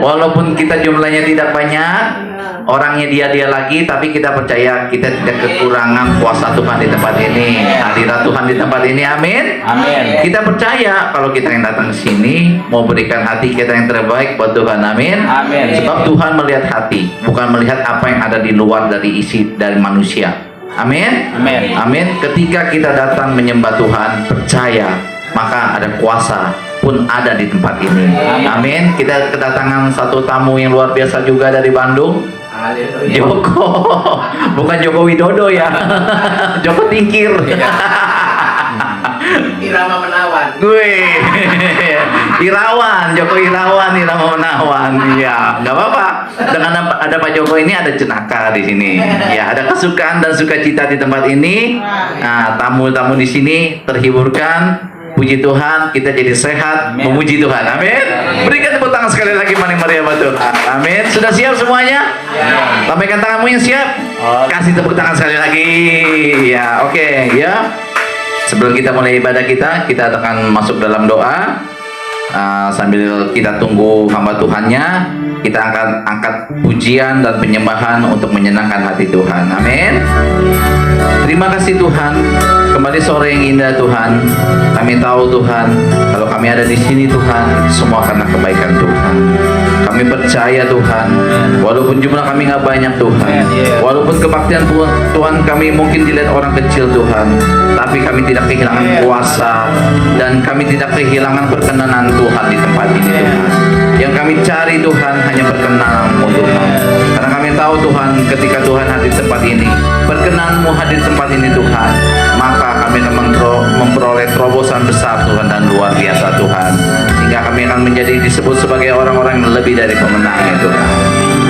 Walaupun kita jumlahnya tidak banyak, orangnya dia lagi, tapi kita percaya kita tidak kekurangan kuasa Tuhan di tempat ini, hadirat Tuhan di tempat ini. Amin. Amin. Kita percaya kalau kita yang datang ke sini mau berikan hati kita yang terbaik buat Tuhan. Amin. Amin. Sebab Tuhan melihat hati, bukan melihat apa yang ada di luar dari isi dari manusia. Amin. Amin. Amin. Ketika kita datang menyembah Tuhan, percaya, maka ada kuasa pun ada di tempat ini. Amin. Kita kedatangan satu tamu yang luar biasa juga dari Bandung. Joko, bukan Joko Widodo ya. Joko Tingkir. Irama Menawan. Wih, Irawan, Joko Irawan, Irama Menawan. Ya, nggak apa-apa. Dengan ada Pak Joko ini ada cenaka di sini. Ya, ada kesukaan dan sukacita di tempat ini. Nah, tamu-tamu di sini terhiburkan. Puji Tuhan, kita jadi sehat, memuji Tuhan. Amin. Berikan tepuk tangan sekali lagi maning meriah buat Tuhan. Amin. Sudah siap semuanya? Lambaikan tanganmu yang siap. Kasih tepuk tangan sekali lagi. Ya, oke, ya. Sebelum kita mulai ibadah kita akan masuk dalam doa. Sambil kita tunggu hamba Tuhannya, kita akan angkat pujian dan penyembahan untuk menyenangkan hati Tuhan. Amin. Terima kasih Tuhan. Kembali sore yang indah Tuhan. Kami tahu Tuhan, kalau kami ada di sini Tuhan, semua karena kebaikan Tuhan. Kami percaya Tuhan, walaupun jumlah kami nggak banyak Tuhan, walaupun kebaktian Tuhan kami mungkin dilihat orang kecil Tuhan, tapi kami tidak kehilangan kuasa dan kami tidak kehilangan perkenanan Tuhan di tempat ini Tuhan. Yang kami cari Tuhan hanya perkenanan-Mu Tuhan. Karena kami tahu Tuhan, ketika Tuhan hadir di tempat ini, perkenan-Mu hadir di tempat ini Tuhan, maka kami akan memperoleh terobosan besar Tuhan dan luar biasa Tuhan, hingga kami akan menjadi disebut sebagai orang-orang yang lebih dari pemenangnya Tuhan.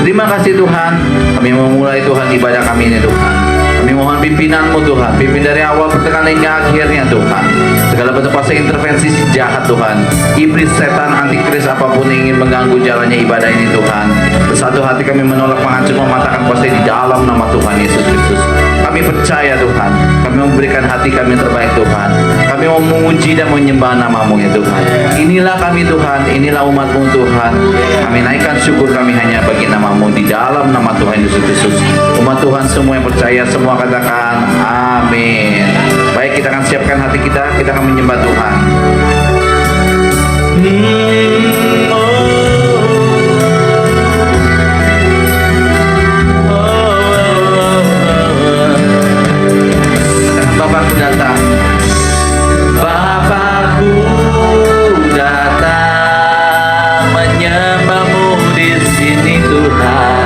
Terima kasih Tuhan. Kami memulai Tuhan ibadah kami ini Tuhan. Kami mohon pimpinan-Mu Tuhan, pimpin dari awal pertengahan hingga akhirnya Tuhan. Segala bentuk kuasa intervensi si jahat Tuhan, iblis, setan, antikris, apapun yang ingin mengganggu jalannya ibadah ini Tuhan, bersatu hati kami menolak, menghancur, mematahkan kuasa di dalam nama Tuhan Yesus Kristus. Kami percaya Tuhan, kami memberikan hati kami yang terbaik Tuhan. Kami mau memuji dan menyembah nama-Mu ya Tuhan. Inilah kami Tuhan, inilah umat-Mu Tuhan. Kami naikkan syukur kami hanya bagi nama-Mu di dalam nama Tuhan Yesus Kristus. Umat Tuhan semua yang percaya, semua katakan amin. Baik, kita akan siapkan hati kita akan menyembah Tuhan. Katakan Bapakku datang. Bapakku datang menyembah-Mu di sini Tuhan.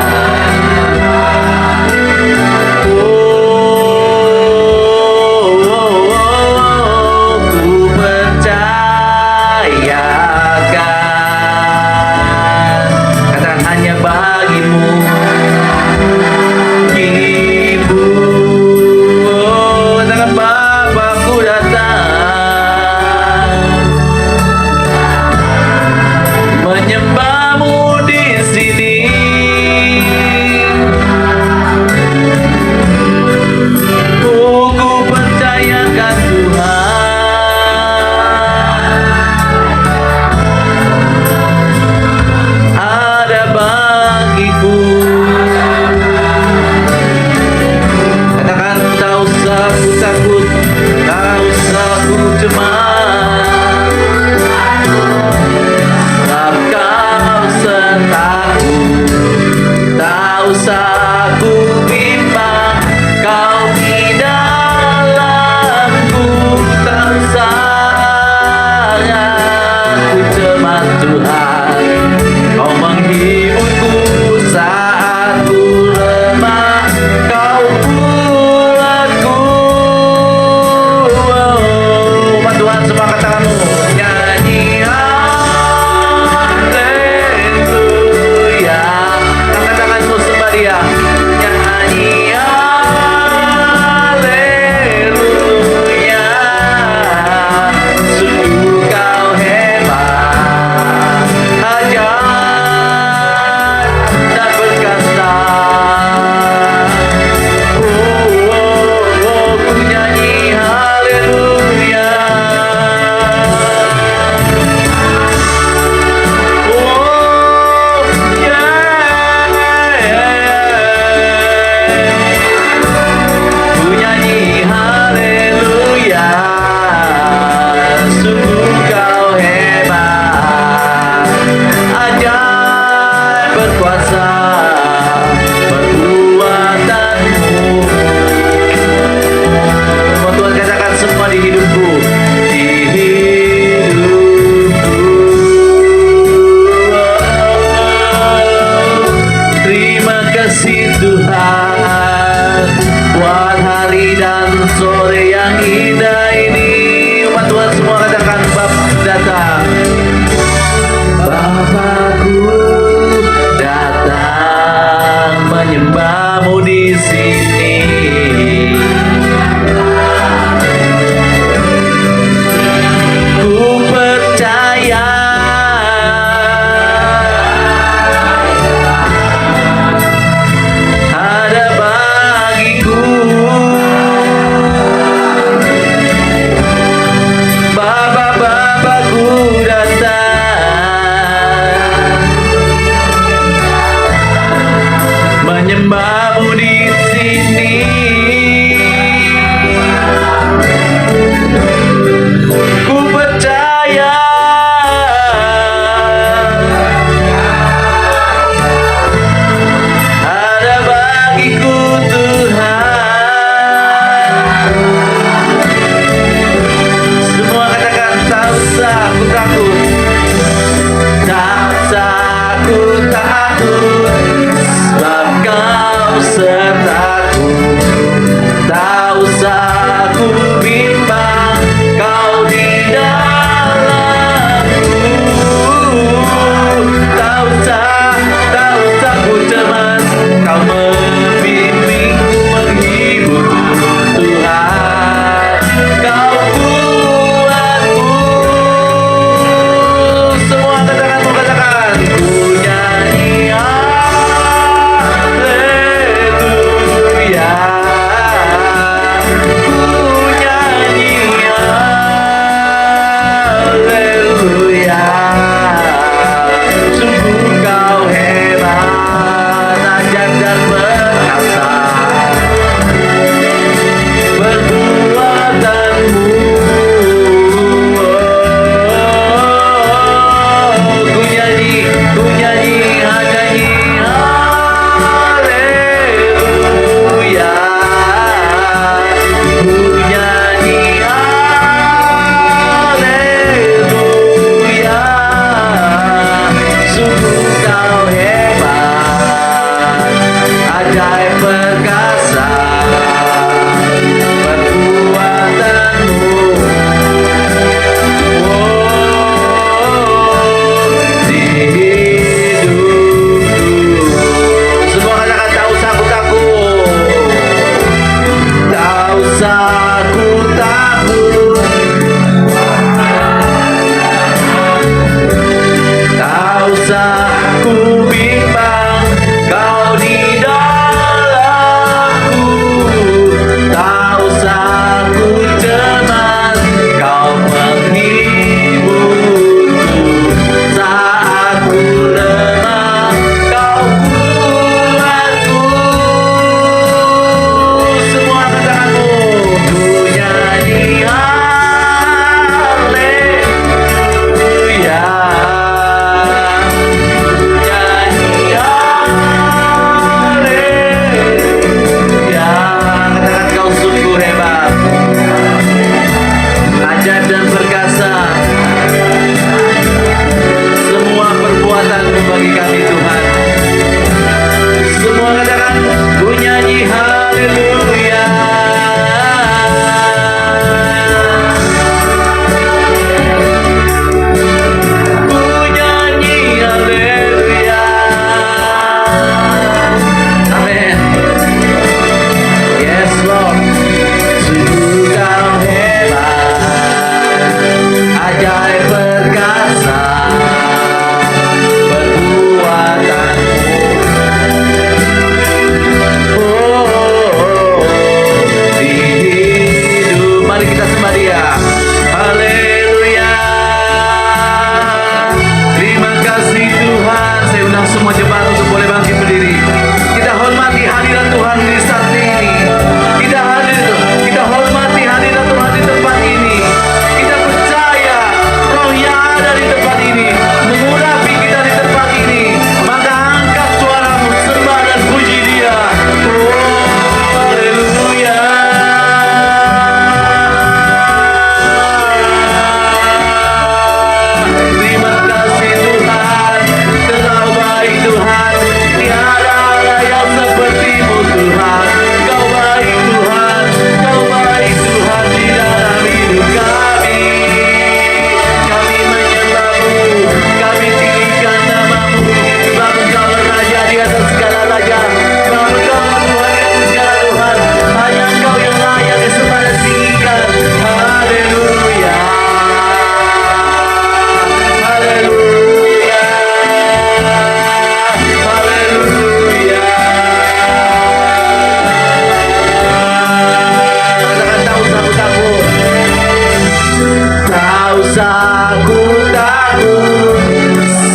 aku,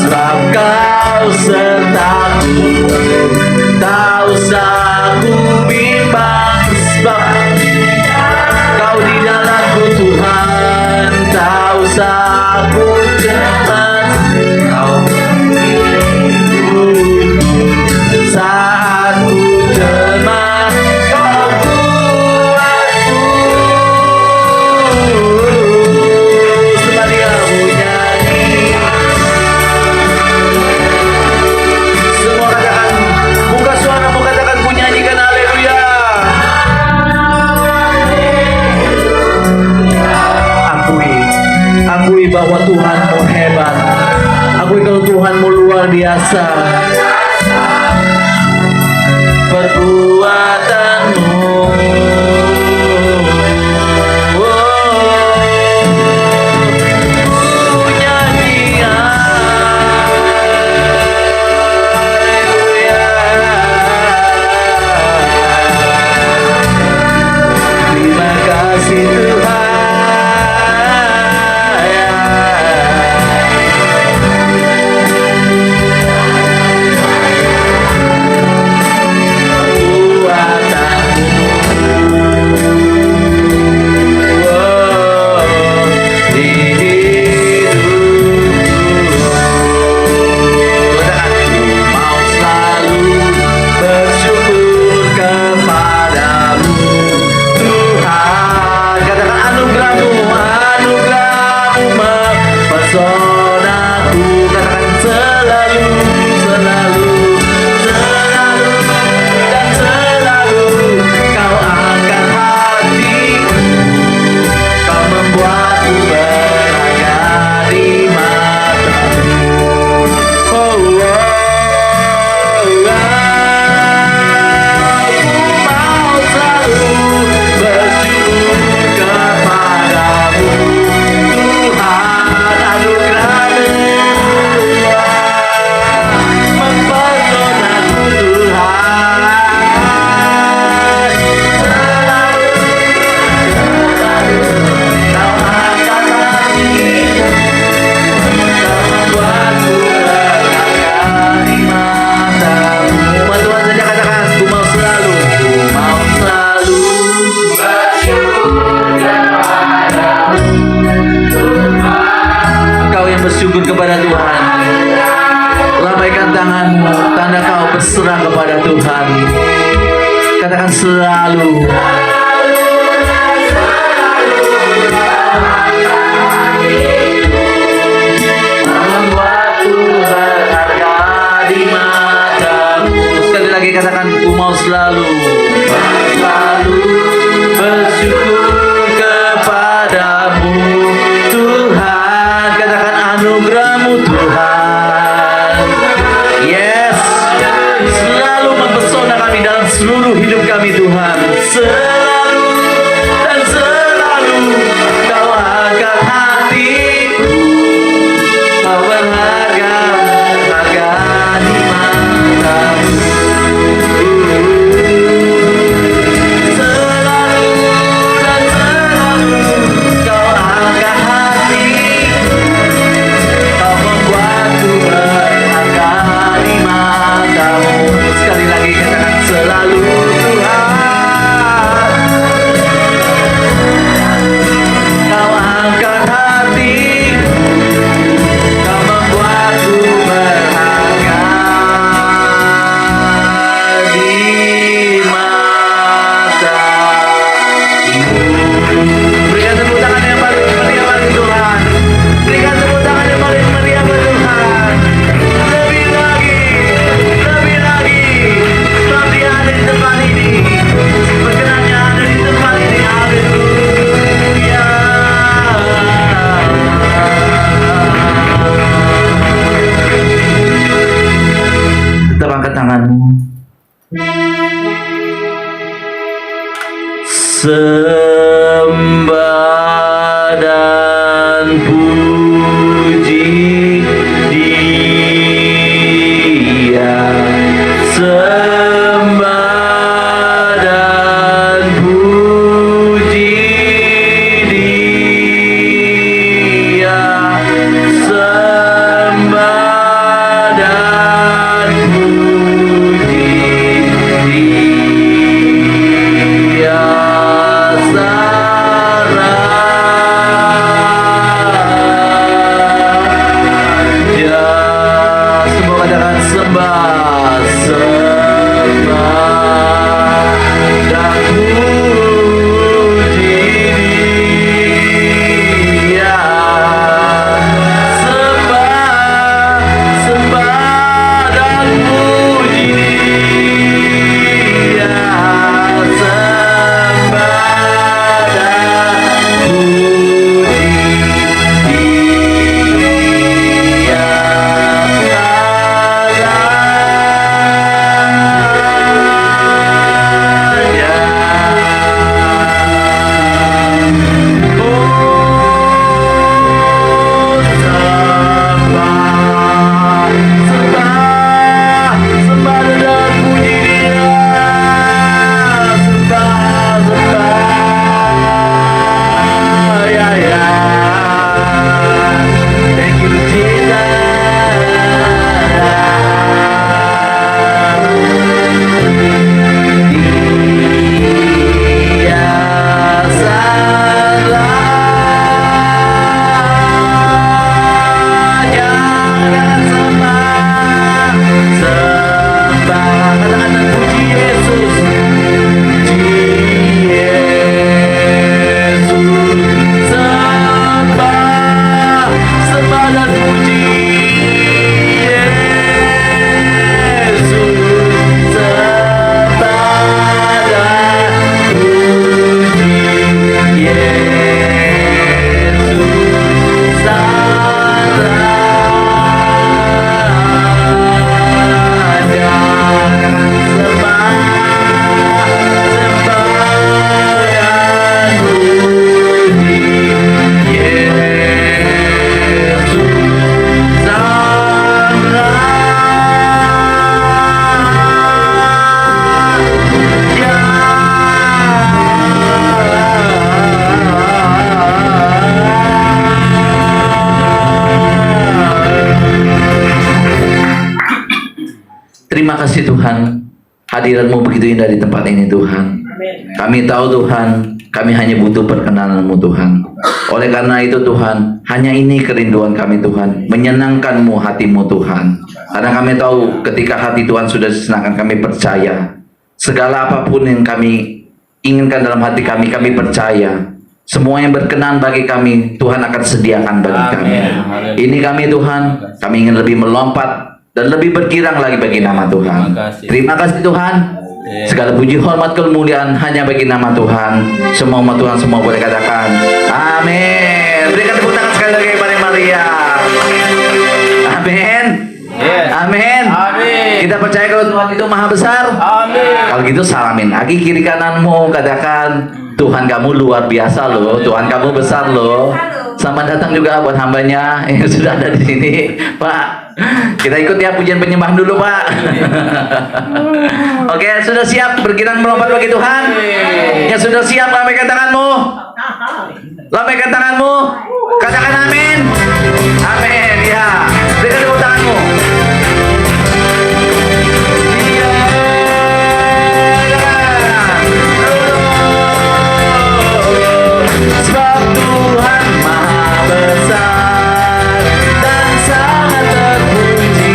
sebab kau sertaku. Tak usah ku bimbang, sebab kau di dalamku Tuhan. Tak usah ku cemas, kau saat ku cemas, kau kuatku. Sembari aku nyanyi, semua katakan, buka suaramu, katakan ku nyanyikan haleluya. Akui bahwa Tuhanmu hebat. Akui kalau Tuhanmu luar biasa. Perbuatanmu, ku nyanyi haleluya. Terima kasih Tuhan. Bersyukur kepada Tuhan. Lambaikan tanganmu, tanda kau berserah kepada Tuhan. Katakan selalu. Membuatku berharga di matamu. Sekali lagi katakan, ku mau selalu bersyukur kepadamu Tuhan. Katakan anugerahmu Tuhan. Yes, selalu mempesona kami dalam seluruh hidup kami Tuhan. Selalu dan selalu kau angkat hatiku. Kau berharga di matamu. Selalu dan selalu kau angkat hatiku. Kau membuatku berharga di matamu. Sekali lagi katakan selalu Tuhan. Kau angkat hatiku. Kau membuatku berharga di matamu. Berikan tepuk tangan yang paling meriah bagi Tuhan. Berikan tepuk tangan yang paling meriah bagi Tuhan. Lebih lagi, sebab Dia ada di tempat ini. Berkenannya ada di tempat ini. Haleluya. Tetap angkat tanganmu. Sembah dan puji Dia. Sembah dan puji Dia. Terima kasih Tuhan, hadirat-Mu begitu indah di tempat ini Tuhan. Kami tahu Tuhan, kami hanya butuh perkenanan-Mu Tuhan. Oleh karena itu Tuhan, hanya ini kerinduan kami Tuhan, menyenangkan-Mu hati-Mu Tuhan. Karena kami tahu ketika hati Tuhan sudah disenangkan, kami percaya. Segala apapun yang kami inginkan dalam hati kami, kami percaya. Semua yang berkenan bagi kami, Tuhan akan sediakan bagi kami. Ini kami Tuhan, kami ingin lebih melompat dan lebih bergirang lagi bagi nama Tuhan. Terima kasih Tuhan. Segala puji hormat kemuliaan hanya bagi nama Tuhan. Semua umat Tuhan semua boleh katakan amin. Berikan tepuk tangan sekali lagi kepada Maria. Amin. Amin. Kita percaya kalau Tuhan itu maha besar. Kalau gitu salamin lagi kiri kananmu, katakan Tuhan kamu luar biasa loh, Tuhan kamu besar loh. Selamat datang juga buat hambanya yang sudah ada di sini, Pak. Kita ikut ya pujian penyembahan dulu, Pak. Oke, sudah siap bergirang melompat bagi Tuhan? Yang sudah siap, lambaikan tanganmu. Lambaikan tanganmu. Katakan amin. Amin. Ya. Berikan tepuk tanganmu. Sebab Tuhan maha besar dan sangat terpuji.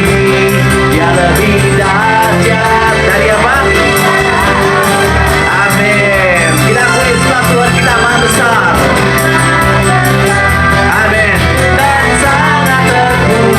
Dia lebih dahsyat dari apa? Amin. Kita akui sebab Tuhan kita maha besar. Amin. Dan sangat terpuji.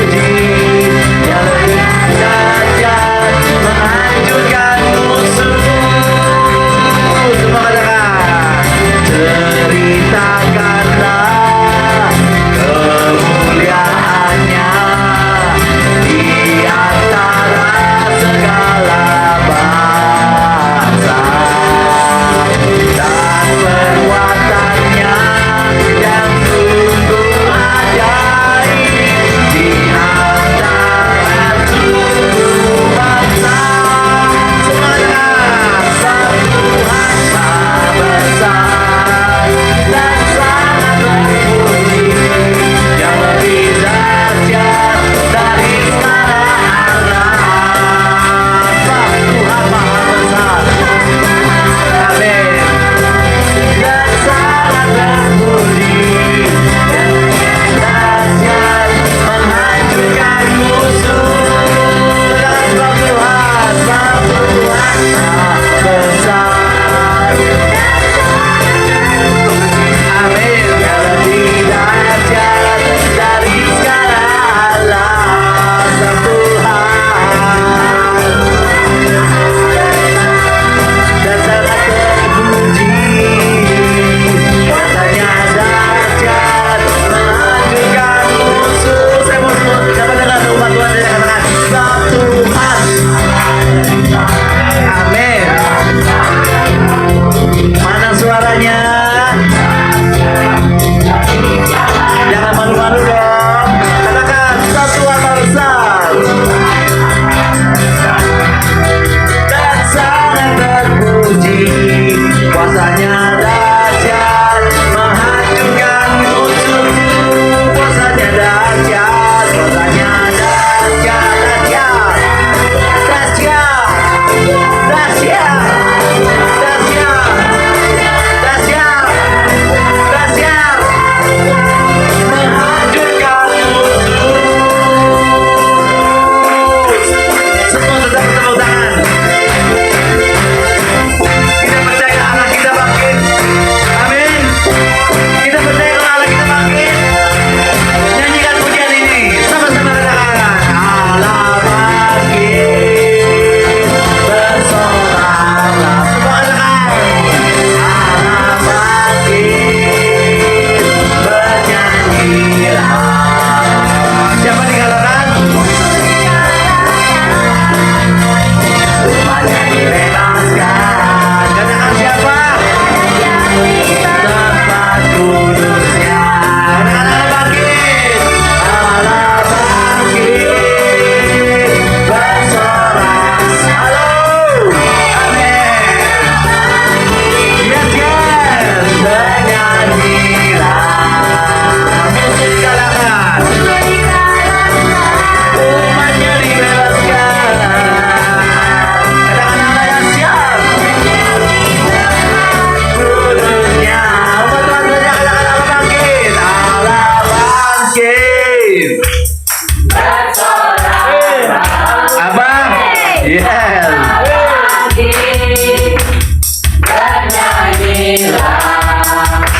Yes.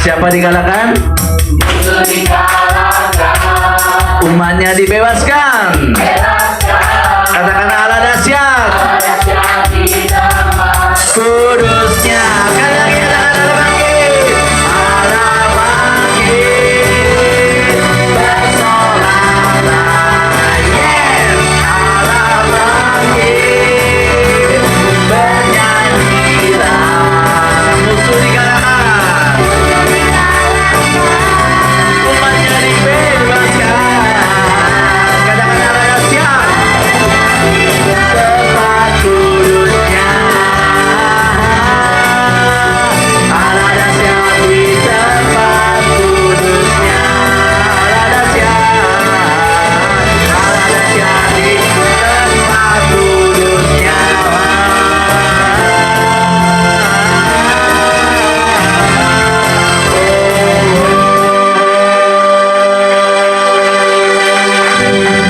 Siapa dikalahkan? Umatnya dibebaskan. Katakan Allah dahsyat. Kudusnya. Sekali lagi katakan Allah bangkit. Allah bangkit. Bersolah. Yes. Allah bangkit. Bernyanyilah. Musuh dikalahkan. Umatnya dibebaskan. Katakan Allah dahsyat. Tempat kudusnya. Allah dahsyat di tempat kudusnya. Allah dahsyat. Allah dahsyat di tempat kudusnya.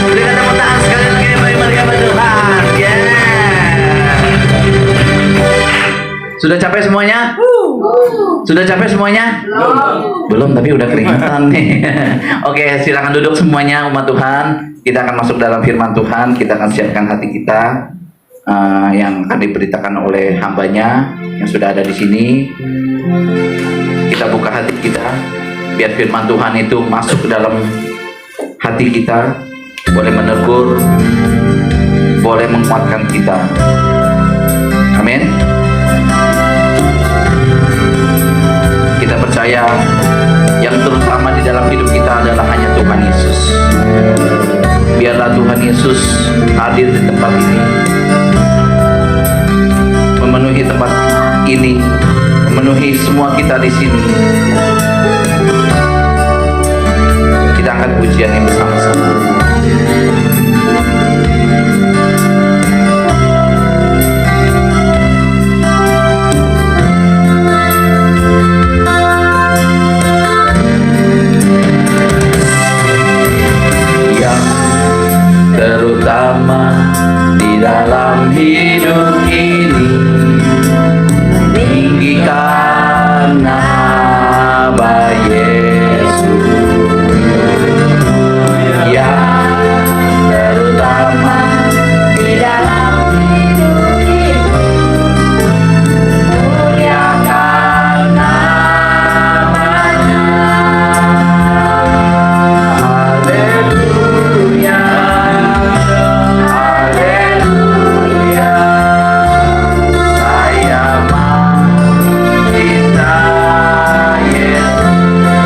Berikan tepuk tangan sekali lagi bagi mereka Tuhan. Yeah. Sudah capek semuanya? Sudah capek semuanya? Belum, tapi udah keringetan nih. Oke, silakan duduk semuanya umat Tuhan. Kita akan masuk dalam firman Tuhan. Kita akan siapkan hati kita yang akan diberitakan oleh hambanya yang sudah ada di sini. Kita buka hati kita, biar firman Tuhan itu masuk ke dalam hati kita, boleh menegur, boleh menguatkan kita. Amin. Kita percaya yang terutama di dalam hidup kita adalah hanya Tuhan Yesus. Biarlah Tuhan Yesus hadir di tempat ini, memenuhi tempat ini, memenuhi semua kita di sini. Kita angkat pujian yang bersama-sama. Terutama di dalam hidup ini, tinggikan nama Yesus. Yang terutama di dalam hidup ini, muliakan namanya. Haleluya. Saya mau cinta Yesus.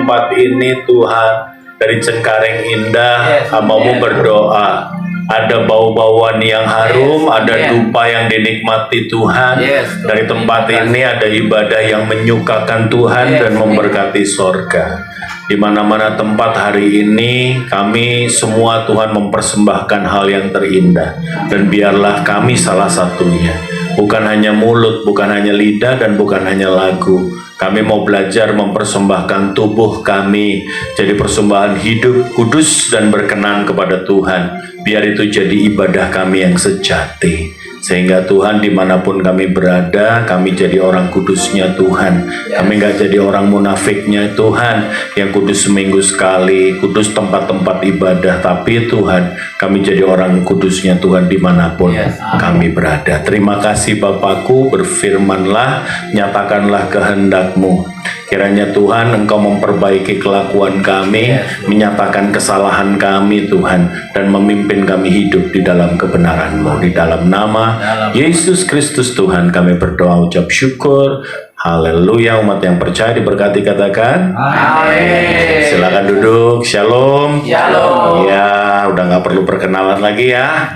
tempat ini Tuhan, dari Cengkareng Indah, hamba-Mu berdoa. Ada bau-bauan yang harum, ada dupa yang dinikmati Tuhan. Dari tempat ini ada ibadah yang menyukakan Tuhan dan memberkati sorga. Di mana-mana tempat hari ini, kami semua Tuhan mempersembahkan hal yang terindah. Dan biarlah kami salah satunya. Bukan hanya mulut, bukan hanya lidah, dan bukan hanya lagu. Kami mau belajar mempersembahkan tubuh kami jadi persembahan hidup, kudus, dan berkenan kepada Tuhan. Biar itu jadi ibadah kami yang sejati. Sehingga Tuhan dimanapun kami berada, kami jadi orang kudusnya Tuhan. Kami nggak jadi orang munafiknya Tuhan, yang kudus seminggu sekali, kudus tempat-tempat ibadah. Tapi Tuhan, kami jadi orang kudusnya Tuhan dimanapun kami berada. Terima kasih Bapakku, berfirmanlah, nyatakanlah kehendak-Mu. Kiranya Tuhan Engkau memperbaiki kelakuan kami, menyatakan kesalahan kami Tuhan, dan memimpin kami hidup di dalam kebenaran-Mu. Di dalam nama Yesus Kristus Tuhan kami berdoa, ucap syukur. Haleluya. Umat yang percaya diberkati katakan amin. Silakan duduk. Shalom. Shalom. Ya, udah nggak perlu perkenalan lagi ya.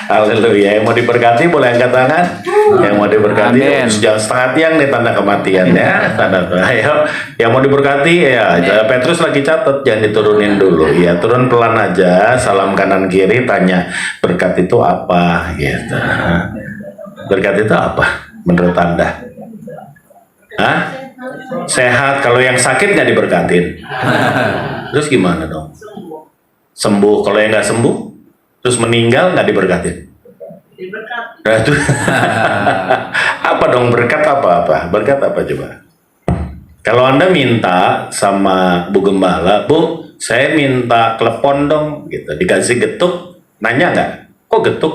Haleluya. Yang mau diberkati boleh angkat tangan. Yang mau diberkati jangan setengah tiang nih, tanda kematian ya. Tanda. Ayo. Yang mau diberkati ya. Petrus lagi catat, jangan diturunin dulu. Ya, turun pelan aja. Salam kanan kiri, tanya berkat itu apa gitu. Berkat itu apa menurut Anda? Hah? Sehat. Kalau yang sakit nggak diberkatin. Terus gimana dong? Sembuh. Kalau yang nggak sembuh, terus meninggal nggak diberkatin. Nah, itu apa dong berkat apa? Berkat apa coba? Kalau Anda minta sama Bu Gembala, Bu, saya minta klepon dong, gitu. Dikasih getuk, nanya nggak? Kok getuk?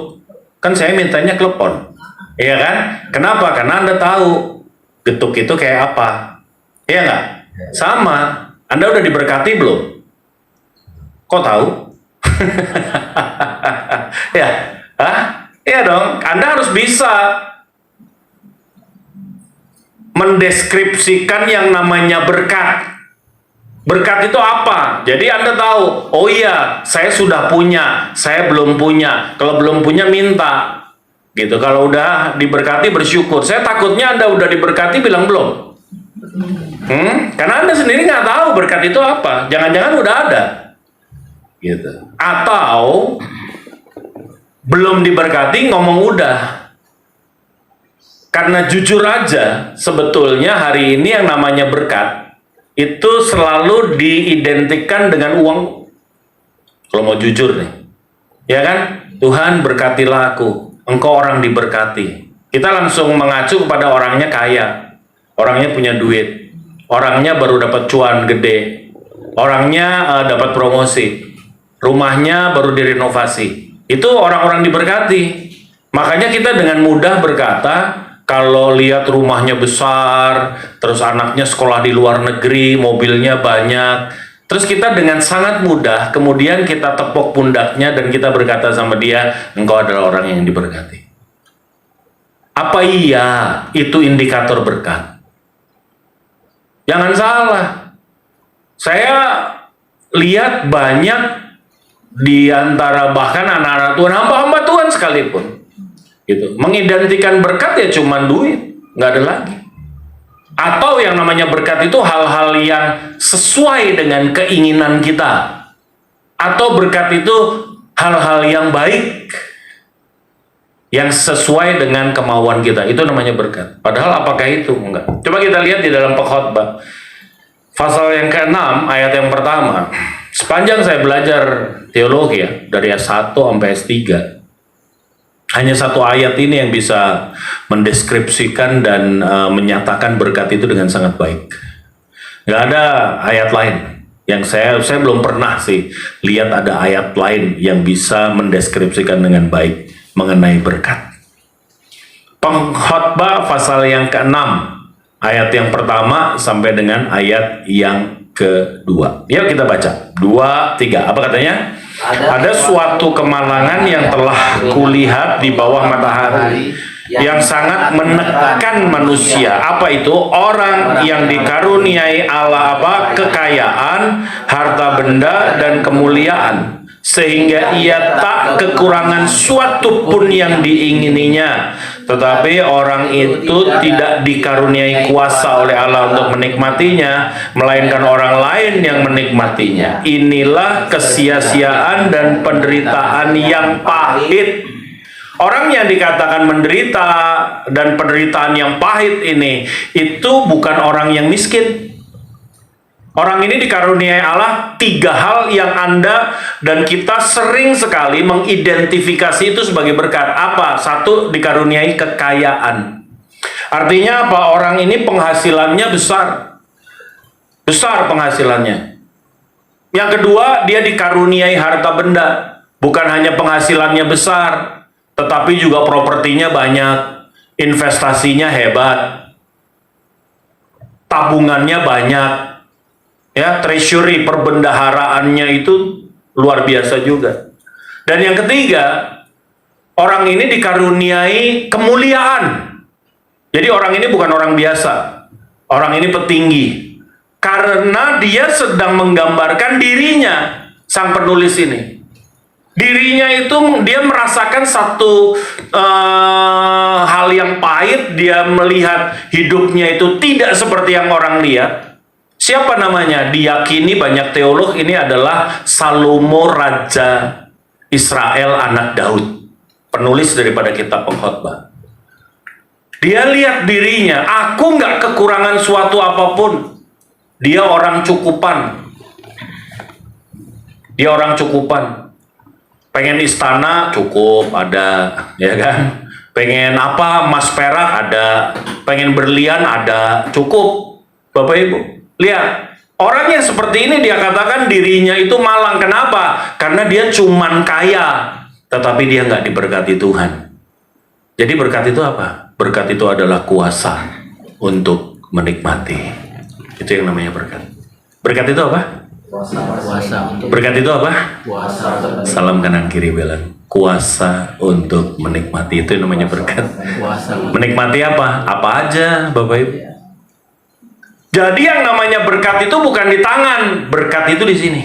Kan saya mintanya klepon. Iya kan? Kenapa? Karena Anda tahu getuk itu kayak apa. Iya nggak? Sama. Anda udah diberkati belum? Kok tahu? Ya, hah? Iya dong. Anda harus bisa mendeskripsikan yang namanya berkat. Berkat itu apa? Jadi Anda tahu, oh iya, saya sudah punya, saya belum punya. Kalau belum punya, minta. Gitu. Kalau udah diberkati, bersyukur. Saya takutnya Anda udah diberkati bilang belum. Karena Anda sendiri nggak tahu berkat itu apa. Jangan-jangan udah ada. Gitu. Atau belum diberkati ngomong udah. Karena jujur aja, sebetulnya hari ini yang namanya berkat itu selalu diidentikan dengan uang. Kalau mau jujur nih, ya kan? Tuhan berkatilah aku. Engkau orang diberkati. Kita langsung mengacu kepada orangnya kaya, orangnya punya duit, orangnya baru dapat cuan gede, orangnya dapat promosi, rumahnya baru direnovasi. Itu orang-orang diberkati. Makanya kita dengan mudah berkata, kalau lihat rumahnya besar, terus anaknya sekolah di luar negeri, mobilnya banyak, terus kita dengan sangat mudah, kemudian kita tepuk pundaknya dan kita berkata sama dia, engkau adalah orang yang diberkati. Apa iya itu indikator berkat? Jangan salah. Saya lihat banyak di antara bahkan anak-anak Tuhan, hamba-hamba Tuhan sekalipun, gitu, mengidentikan berkat ya cuman duit, nggak ada lagi. Atau yang namanya berkat itu hal-hal yang sesuai dengan keinginan kita. Atau berkat itu hal-hal yang baik, yang sesuai dengan kemauan kita. Itu namanya berkat. Padahal apakah itu? Enggak. Coba kita lihat di dalam Pengkhotbah. Pasal yang ke-6, ayat yang pertama. Sepanjang saya belajar teologi ya, dari S1 sampai S3, hanya satu ayat ini yang bisa mendeskripsikan dan menyatakan berkat itu dengan sangat baik. Nggak ada ayat lain yang saya belum pernah sih lihat ada ayat lain yang bisa mendeskripsikan dengan baik mengenai berkat. Pengkhotbah pasal yang ke-6 ayat yang pertama sampai dengan ayat yang kedua. Yuk kita baca. 2, 3. Apa katanya? Ada suatu kemalangan yang telah kulihat di bawah matahari, yang sangat menekan manusia. Apa itu? Orang yang dikaruniai Allah apa? Kekayaan, harta benda, dan kemuliaan, sehingga ia tak kekurangan suatu pun yang diingininya. Tetapi orang itu tidak dikaruniai kuasa oleh Allah untuk menikmatinya, melainkan orang lain yang menikmatinya. Inilah kesia-siaan dan penderitaan yang pahit. Orang yang dikatakan menderita dan penderitaan yang pahit ini, itu bukan orang yang miskin. Orang ini dikaruniai Allah 3 hal yang Anda dan kita sering sekali mengidentifikasi itu sebagai berkat. Apa? 1, dikaruniai kekayaan. Artinya apa? Orang ini penghasilannya besar. Besar penghasilannya. Yang kedua, dia dikaruniai harta benda. Bukan hanya penghasilannya besar, tetapi juga propertinya banyak. Investasinya hebat. Tabungannya banyak. Ya, treasury, perbendaharaannya itu luar biasa juga. Dan yang ketiga, orang ini dikaruniai kemuliaan. Jadi orang ini bukan orang biasa. Orang ini petinggi. Karena dia sedang menggambarkan dirinya, sang penulis ini. Dirinya itu dia merasakan satu hal yang pahit. Dia melihat hidupnya itu tidak seperti yang orang lihat. Siapa namanya? Diyakini banyak teolog ini adalah Salomo Raja Israel anak Daud, penulis daripada kitab Pengkhotbah. Dia lihat dirinya, aku nggak kekurangan suatu apapun. Dia orang cukupan. Dia orang cukupan. Pengen istana cukup, ada, ya kan? Pengen apa, emas perak ada, pengen berlian ada, cukup. Bapak Ibu, lihat, orang yang seperti ini dia katakan dirinya itu malang. Kenapa? Karena dia cuman kaya, tetapi dia nggak diberkati Tuhan. Jadi berkat itu apa? Berkat itu adalah kuasa untuk menikmati. Itu yang namanya berkat. Berkat itu apa? Kuasa. Berkat itu apa? Kuasa. Salam kanan kiri belan. Kuasa untuk menikmati, itu yang namanya berkat. Kuasa. Menikmati apa? Apa aja, Bapak Ibu. Jadi yang namanya berkat itu bukan di tangan, berkat itu di sini.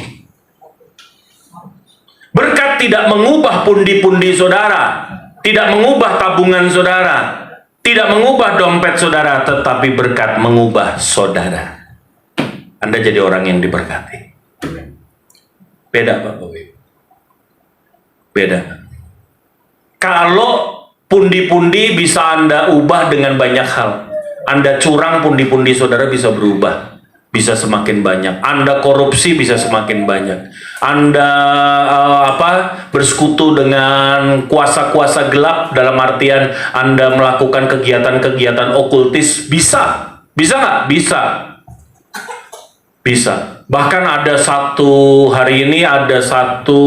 Berkat tidak mengubah pundi-pundi saudara, tidak mengubah tabungan saudara, tidak mengubah dompet saudara, tetapi berkat mengubah saudara. Anda jadi orang yang diberkati. Beda, Bapak Ibu. Beda. Kalau pundi-pundi bisa Anda ubah dengan banyak hal. Anda curang, pundi-pundi saudara bisa berubah, bisa semakin banyak. Anda korupsi bisa semakin banyak. Anda bersekutu dengan kuasa-kuasa gelap, dalam artian Anda melakukan kegiatan-kegiatan okultis, bisa nggak? Bisa. Bahkan ada hari ini ada satu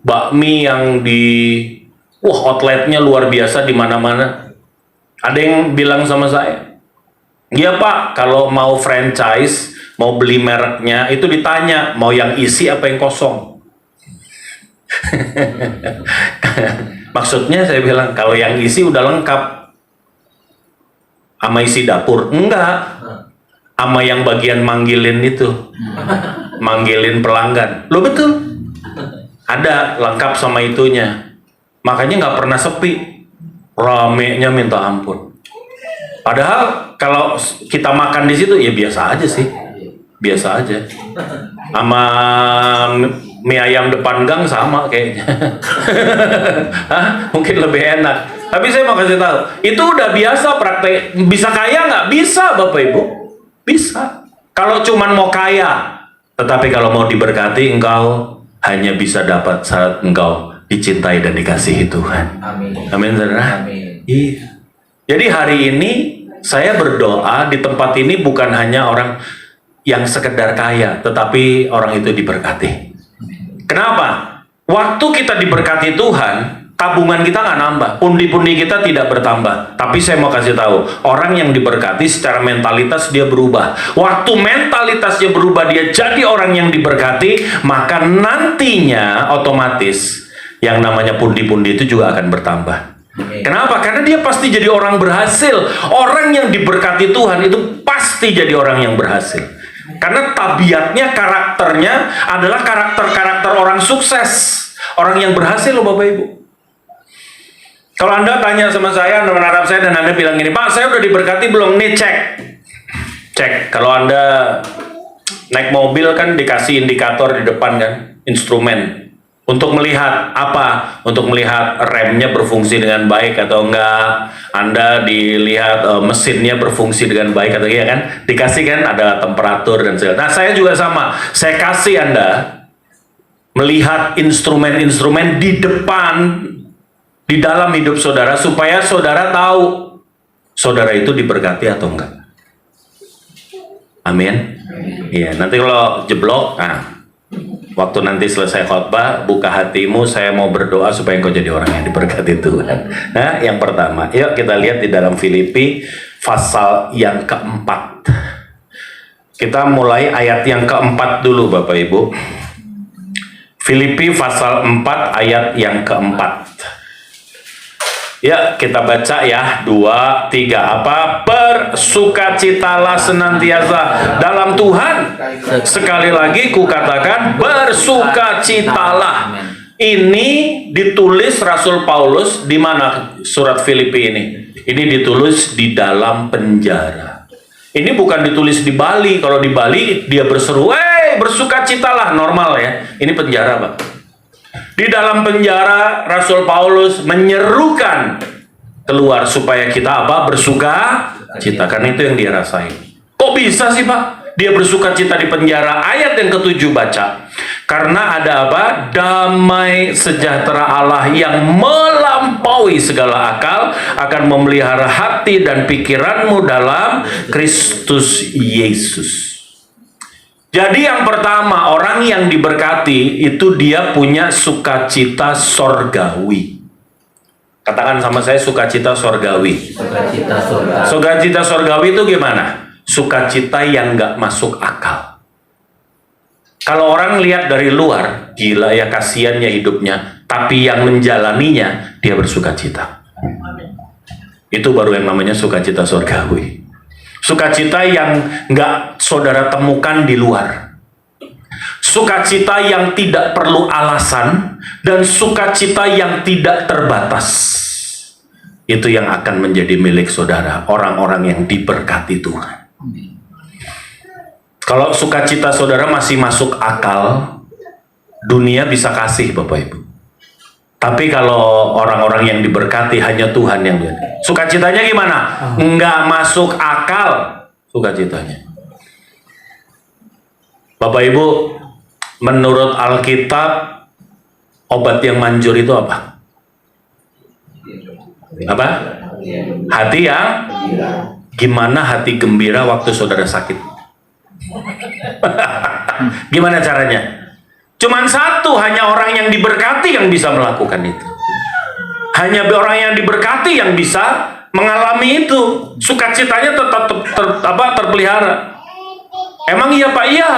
bakmi yang outletnya luar biasa di mana-mana. Ada yang bilang sama saya, iya Pak, kalau mau franchise, mau beli mereknya, itu ditanya, mau yang isi apa yang kosong? Maksudnya saya bilang, kalau yang isi udah lengkap, sama isi dapur? Enggak. Sama yang bagian manggilin itu. Manggilin pelanggan. Loh betul. Ada, lengkap sama itunya. Makanya nggak pernah sepi. Ramenya minta ampun. Padahal kalau kita makan di situ ya biasa aja sih, biasa aja. Sama mie ayam depan gang sama kayaknya. Hah? Mungkin lebih enak. Tapi saya mau kasih tahu, itu udah biasa praktek. Bisa kaya nggak? Bisa, Bapak Ibu. Bisa. Kalau cuman mau kaya, tetapi kalau mau diberkati, engkau hanya bisa dapat saat engkau dicintai dan dikasihi Tuhan. Amin. Amin, saudara. Amin. Iya. Jadi hari ini saya berdoa di tempat ini bukan hanya orang yang sekedar kaya, tetapi orang itu diberkati. Kenapa? Waktu kita diberkati Tuhan, tabungan kita nggak nambah, pundi-pundi kita tidak bertambah. Tapi saya mau kasih tahu, orang yang diberkati secara mentalitas dia berubah. Waktu mentalitasnya berubah, dia jadi orang yang diberkati, maka nantinya otomatis yang namanya pundi-pundi itu juga akan bertambah. Kenapa? Karena dia pasti jadi orang berhasil. Orang yang diberkati Tuhan itu pasti jadi orang yang berhasil. Karena tabiatnya, karakternya adalah karakter-karakter orang sukses. Orang yang berhasil loh Bapak Ibu. Kalau Anda tanya sama saya, Anda menatap saya dan Anda bilang gini, Pak, saya udah diberkati belum? Nih cek. Cek. Kalau Anda naik mobil kan dikasih indikator di depan kan, instrumen. Untuk melihat apa? Untuk melihat remnya berfungsi dengan baik atau enggak. Anda dilihat mesinnya berfungsi dengan baik atau enggak kan? Dikasih kan ada temperatur dan segala. Nah, saya juga sama. Saya kasih Anda melihat instrumen-instrumen di depan, di dalam hidup saudara, supaya saudara tahu saudara itu diberkati atau enggak. Amin. Iya, nanti kalau jeblok, nah, waktu nanti selesai khotbah, buka hatimu, saya mau berdoa supaya engkau jadi orang yang diberkati Tuhan. Nah, yang pertama, yuk kita lihat di dalam Filipi pasal yang keempat. Kita mulai ayat yang keempat dulu Bapak Ibu. Filipi pasal 4 ayat yang keempat. Ya, kita baca ya. 2, 3. Apa? Bersukacitalah senantiasa dalam Tuhan. Sekali lagi kukatakan bersukacitalah. Ini ditulis Rasul Paulus di mana surat Filipi ini? Ini ditulis di dalam penjara. Ini bukan ditulis di Bali. Kalau di Bali dia berseru, bersukacitalah, normal ya. Ini penjara, Pak. Di dalam penjara Rasul Paulus menyerukan keluar supaya kita apa? Bersukacita. Karena itu yang dia rasain. Kok bisa sih, Pak? Dia bersukacita di penjara. Ayat yang ke-7 baca. Karena ada apa? Damai sejahtera Allah yang melampaui segala akal akan memelihara hati dan pikiranmu dalam Kristus Yesus. Jadi yang pertama, orang yang diberkati itu dia punya sukacita sorgawi. Katakan sama saya, sukacita sorgawi. Sukacita surga. Sukacita sorgawi itu gimana? Sukacita yang nggak masuk akal. Kalau orang lihat dari luar, gila ya, kasihannya hidupnya. Tapi yang menjalaninya, dia bersukacita. Itu baru yang namanya sukacita sorgawi. Sukacita yang nggak saudara temukan di luar. Sukacita yang tidak perlu alasan. Dan sukacita yang tidak terbatas. Itu yang akan menjadi milik saudara. Orang-orang yang diberkati Tuhan. Kalau sukacita saudara masih masuk akal, dunia bisa kasih Bapak Ibu. Tapi kalau orang-orang yang diberkati hanya Tuhan yang berkati. Sukacitanya gimana? Nggak masuk akal sukacitanya. Bapak Ibu, menurut Alkitab, obat yang manjur itu apa? Apa? Hati yang gimana hati gembira waktu saudara sakit? Gimana caranya? Cuman satu, hanya orang yang diberkati yang bisa melakukan itu. Hanya orang yang diberkati yang bisa mengalami itu. Sukacitanya tetap terpelihara. Emang iya Pak? Iya.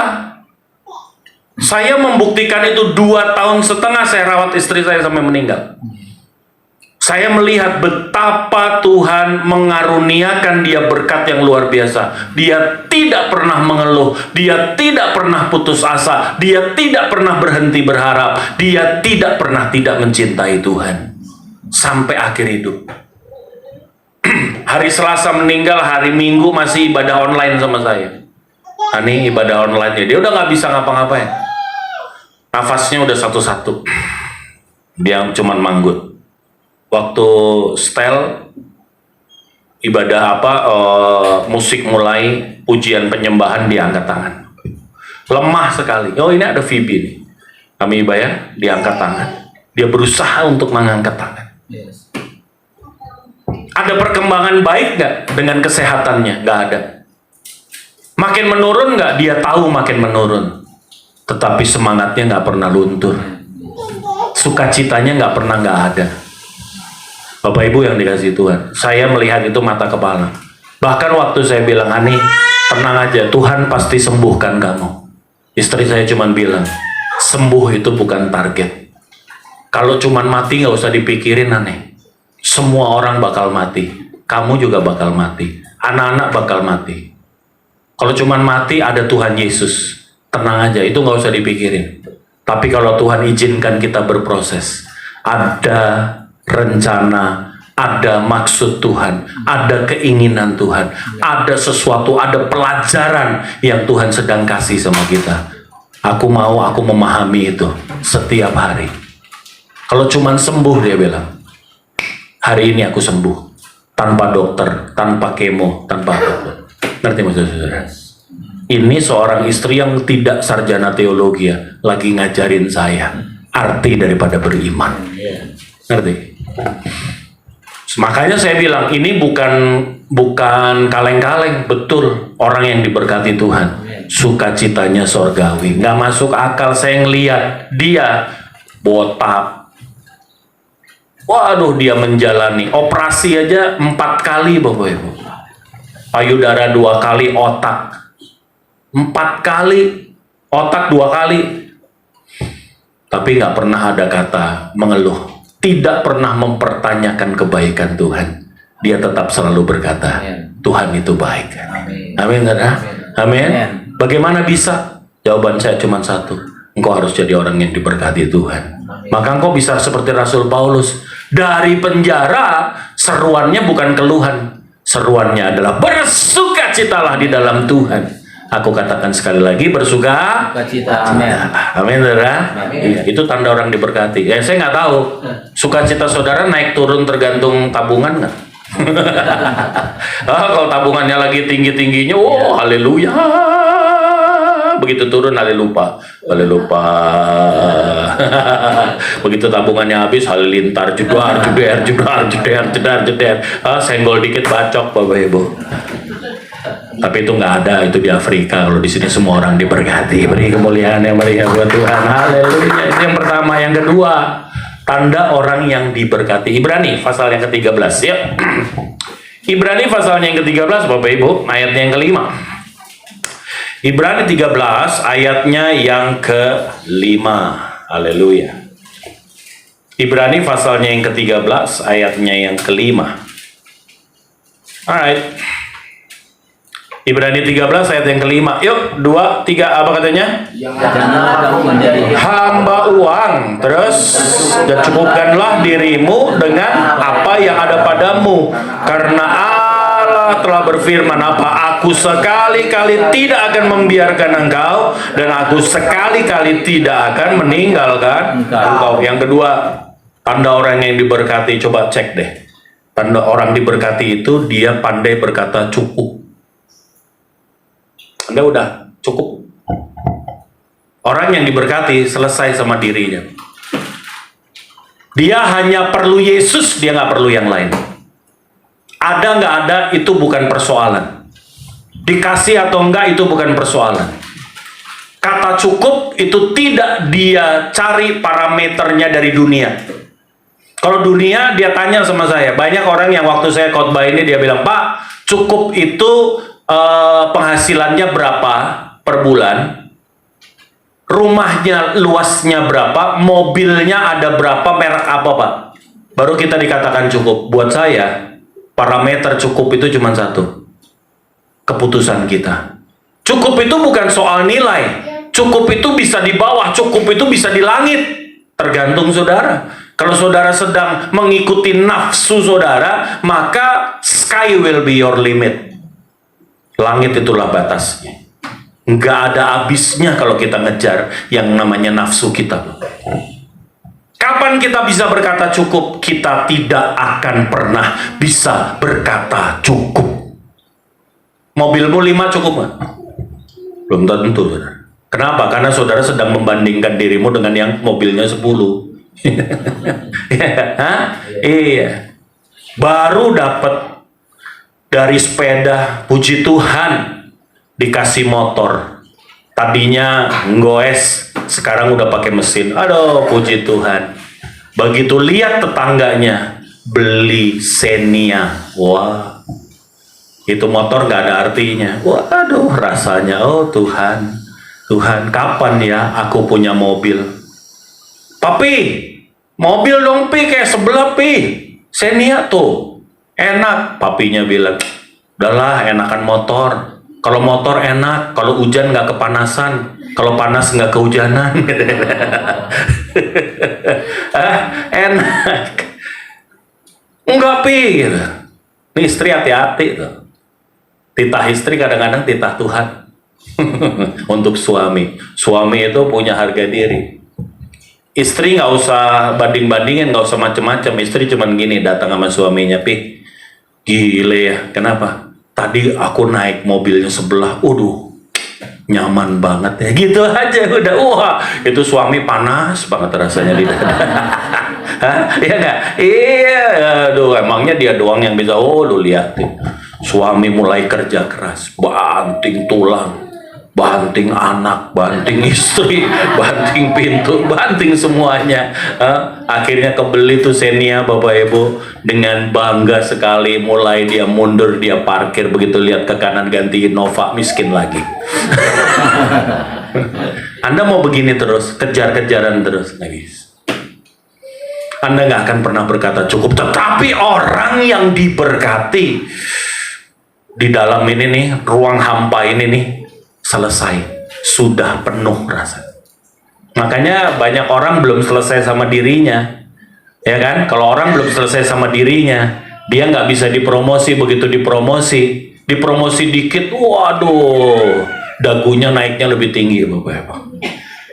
Saya membuktikan itu 2,5 tahun saya rawat istri saya sampai meninggal. Saya melihat betapa Tuhan mengaruniakan dia berkat yang luar biasa. Dia tidak pernah mengeluh. Dia tidak pernah putus asa. Dia tidak pernah berhenti berharap. Dia tidak pernah tidak mencintai Tuhan. Sampai akhir hidup. Hari Selasa meninggal, hari Minggu masih ibadah online sama saya. Ini ibadah online-nya. Dia udah nggak bisa ngapa-ngapain. Nafasnya udah satu-satu. Dia cuman manggut. Waktu setel ibadah musik mulai, pujian penyembahan, dia angkat tangan. Lemah sekali. Oh, ini ada Phoebe nih. Kami ibadah, dia angkat tangan. Dia berusaha untuk mengangkat tangan. Yes. Ada perkembangan baik nggak dengan kesehatannya? Nggak ada. Makin menurun nggak? Dia tahu makin menurun. Tetapi semangatnya nggak pernah luntur. Sukacitanya nggak pernah nggak ada. Bapak Ibu yang dikasih Tuhan, saya melihat itu mata kepala. Bahkan waktu saya bilang, Ani, tenang aja, Tuhan pasti sembuhkan kamu. Istri saya cuma bilang, sembuh itu bukan target. Kalau cuma mati nggak usah dipikirin, Ani. Semua orang bakal mati. Kamu juga bakal mati. Anak-anak bakal mati. Kalau cuman mati ada Tuhan Yesus, tenang aja, itu nggak usah dipikirin. Tapi kalau Tuhan izinkan kita berproses, ada rencana, ada maksud Tuhan, ada keinginan Tuhan, ada sesuatu, ada pelajaran yang Tuhan sedang kasih sama kita. Aku memahami itu setiap hari. Kalau cuman sembuh, dia bilang, hari ini aku sembuh, tanpa dokter, tanpa kemo, tanpa apa. Ngerti maksud saudara? Ini seorang istri yang tidak sarjana teologi ya, lagi ngajarin saya arti daripada beriman. Ngerti? Makanya saya bilang ini bukan kaleng-kaleng, betul orang yang diberkati Tuhan, sukacitanya sorgawi. Nggak masuk akal saya ngelihat dia botak. Waduh, dia menjalani operasi aja 4 kali Bapak Ibu. Payudara 2 kali, otak 4 kali, otak 2 kali. Tapi nggak pernah ada kata mengeluh. Tidak pernah mempertanyakan kebaikan Tuhan. Dia tetap selalu berkata, Tuhan itu baik. Amin. Amin. Bagaimana bisa? Jawaban saya cuma satu. Engkau harus jadi orang yang diberkati Tuhan. Maka engkau bisa seperti Rasul Paulus. Dari penjara, seruannya bukan keluhan. Seruannya adalah bersukacitalah di dalam Tuhan. Aku katakan sekali lagi, bersukacita. Amin. Amin, saudara. Itu tanda orang diberkati. Ya, saya nggak tahu. Sukacita saudara naik turun tergantung tabungan nggak? Kalau tabungannya lagi tinggi-tingginya, haleluya. Begitu turun, haleluya. Begitu tabungannya habis, halilintar, jedar. Senggol dikit bacok, Bapak Ibu. Tapi itu nggak ada, itu di Afrika. Kalau di sini semua orang diberkati, beri kemuliaan yang meriah buat Tuhan. Haleluya. Itu yang pertama. Yang kedua, tanda orang yang diberkati. Ibrani pasal yang ke-13 ya. Ibrani pasalnya yang ke-13 Bapak Ibu, ayatnya yang ke-5. Ibrani 13 ayatnya yang ke-5. Haleluya. Ibrani pasalnya yang ke-13 ayatnya yang ke-5. Alright. Ibrani 13 ayat yang ke-5. Yuk, 2, 3, apa katanya? Janganlah kamu menjadi Hamba uang, terus dan cukupkanlah dirimu dengan apa yang ada padamu, karena Allah telah berfirman, apa aku sekali-kali tidak akan membiarkan engkau, dan aku sekali-kali tidak akan meninggalkan engkau. Yang kedua, tanda orang yang diberkati, coba cek deh. Tanda orang diberkati itu dia pandai berkata cukup. Anda udah cukup. Orang yang diberkati selesai sama dirinya. Dia hanya perlu Yesus, dia nggak perlu yang lain. Ada nggak ada itu bukan persoalan. Dikasih atau enggak itu bukan persoalan. Kata cukup itu tidak dia cari parameternya dari dunia. Kalau dunia dia tanya sama saya, banyak orang yang waktu saya khotbah ini dia bilang, Pak, cukup itu penghasilannya berapa per bulan, rumahnya luasnya berapa, mobilnya ada berapa, merek apa Pak, baru kita dikatakan cukup. Buat saya parameter cukup itu cuma satu, keputusan kita. Cukup itu bukan soal nilai, cukup itu bisa di bawah, cukup itu bisa di langit, tergantung saudara. Kalau saudara sedang mengikuti nafsu saudara, maka sky will be your limit. Langit itulah batasnya. Nggak ada habisnya kalau kita ngejar yang namanya nafsu kita. Kapan kita bisa berkata cukup? Kita tidak akan pernah bisa berkata cukup. Mobilmu 5 cukup nggak? Belum tentu. Kenapa? Karena saudara sedang membandingkan dirimu dengan yang mobilnya 10. Hah? Iya. Baru dapat dari sepeda, puji Tuhan, dikasih motor. Tadinya nggoes, sekarang udah pakai mesin. Aduh, puji Tuhan. Begitu lihat tetangganya beli Xenia, wah, itu motor nggak ada artinya. Waduh, rasanya, oh Tuhan, Tuhan, kapan ya aku punya mobil? Tapi mobil dong Pi, kayak sebelah Pi. Xenia tuh enak. Papinya bilang, udahlah enakan motor. Kalau motor enak, kalau hujan nggak kepanasan, kalau panas nggak kehujanan. Enak. Enggak pi gitu. Ini istri hati-hati tuh. Titah istri kadang-kadang titah Tuhan. Untuk suami. Suami itu punya harga diri. Istri nggak usah banding-bandingin, nggak usah macem-macem. Istri cuman gini datang sama suaminya, pi, gile ya. Kenapa? Tadi aku naik mobilnya sebelah, nyaman banget ya. Gitu aja udah. Wah, itu suami panas banget rasanya di dada. Hah? Iya nggak? Iya. Aduh, emangnya dia doang yang bisa. Oh, lu lihat. Suami mulai kerja keras, banting tulang, banting anak, banting istri, banting pintu, banting semuanya. Akhirnya kebeli tuh Xenia, Bapak Ibu, dengan bangga sekali. Mulai dia mundur, dia parkir, begitu lihat ke kanan ganti Innova, miskin lagi. Anda mau begini terus, kejar-kejaran terus, guys. Anda nggak akan pernah berkata cukup. Tetapi orang yang diberkati di dalam ini nih, ruang hampa ini nih, selesai, sudah penuh rasa. Makanya banyak orang belum selesai sama dirinya, ya kan? Kalau orang belum selesai sama dirinya, dia nggak bisa dipromosi. Begitu dipromosi dikit, waduh, dagunya naiknya lebih tinggi, Bapak.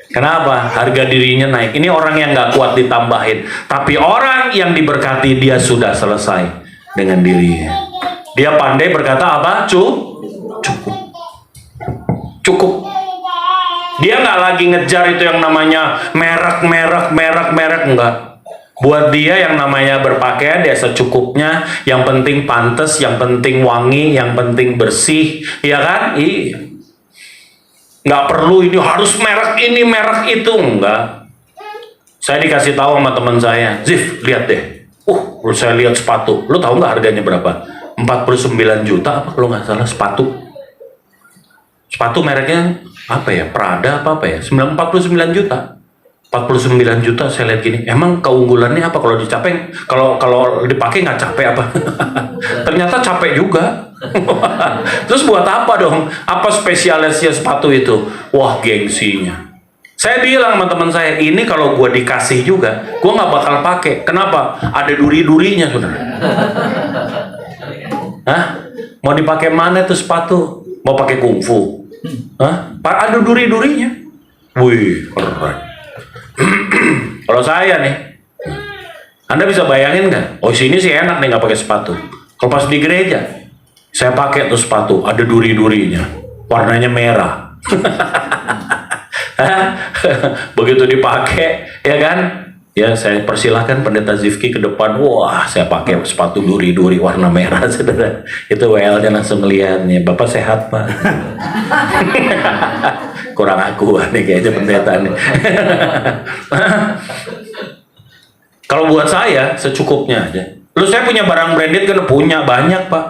Kenapa? Harga dirinya naik. Ini orang yang nggak kuat ditambahin. Tapi orang yang diberkati, dia sudah selesai dengan dirinya. Dia pandai berkata apa? Cukup. Dia nggak lagi ngejar itu yang namanya merek, enggak. Buat dia yang namanya berpakaian, dia secukupnya. Yang penting pantas, yang penting wangi, yang penting bersih, ya kan? Iya. Nggak perlu ini harus merek ini, merek itu, enggak. Saya dikasih tahu sama teman saya, Zif, lihat deh. Saya lihat sepatu. Lu tahu nggak harganya berapa? 49 juta apa kalau nggak salah sepatu. Sepatu mereknya apa ya? Prada apa ya? 49 juta. 49 juta saya lihat gini. Emang keunggulannya apa kalau dicapai? Kalau dipakai nggak capek apa? Ternyata capek juga. Terus buat apa dong? Apa spesialisnya sepatu itu? Wah, gengsinya. Saya bilang sama teman saya, ini kalau gue dikasih juga, gue nggak bakal pakai. Kenapa? Ada duri-durinya, saudara. Hah? Mau dipakai mana tuh sepatu? Mau pakai kungfu? Hah? Ada duri-durinya. Wih, keren. Kalau saya nih, Anda bisa bayangin nggak? Oh, sini sih enak nih nggak pakai sepatu. Kalau pas di gereja, saya pakai tuh sepatu, ada duri-durinya, warnanya merah. Begitu dipakai, ya kan? Ya, saya persilahkan Pendeta Zifki ke depan. Wah, saya pakai sepatu duri-duri warna merah, saudara. Itu WL-nya langsung ngeliatnya. Bapak sehat, Pak? Kurang akuan nih kayaknya pendeta nih. Kalau buat saya, secukupnya aja. Lu saya punya barang branded kan? Punya, banyak, Pak.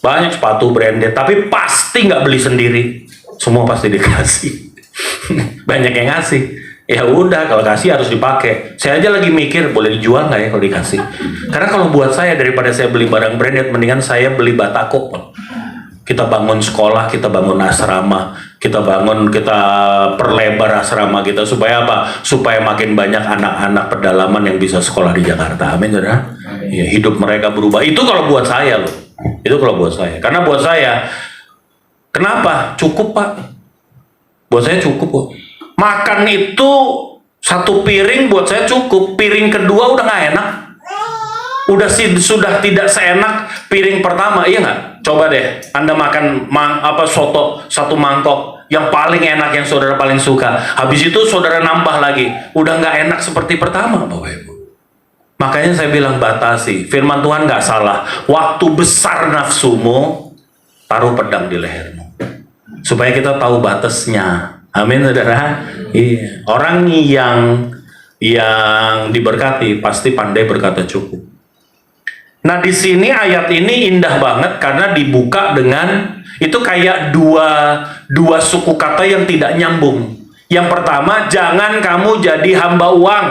Banyak sepatu branded, tapi pasti nggak beli sendiri. Semua pasti dikasih. Banyak yang ngasih. Ya udah, kalau kasih harus dipakai. Saya aja lagi mikir boleh dijual nggak ya kalau dikasih. Karena kalau buat saya, daripada saya beli barang branded, mendingan saya beli batako. Kita bangun sekolah, kita bangun asrama, kita perlebar asrama kita, supaya apa? Supaya makin banyak anak-anak pedalaman yang bisa sekolah di Jakarta. Amin, saudara. Ya, hidup mereka berubah. Itu kalau buat saya loh. Itu kalau buat saya. Karena buat saya, kenapa? Cukup, Pak. Buat saya cukup kok. Makan itu satu piring buat saya cukup. Piring kedua udah nggak enak. Sudah tidak seenak piring pertama, iya nggak? Coba deh, Anda makan soto satu mangkok yang paling enak, yang saudara paling suka. Habis itu saudara nambah lagi, udah nggak enak seperti pertama, Bapak Ibu. Makanya saya bilang batasi. Firman Tuhan nggak salah. Waktu besar nafsumu, taruh pedang di lehermu. Supaya kita tahu batasnya. Amin, saudara. Iya. Orang yang diberkati pasti pandai berkata cukup. Nah, di sini ayat ini indah banget karena dibuka dengan itu kayak dua suku kata yang tidak nyambung. Yang pertama, jangan kamu jadi hamba uang.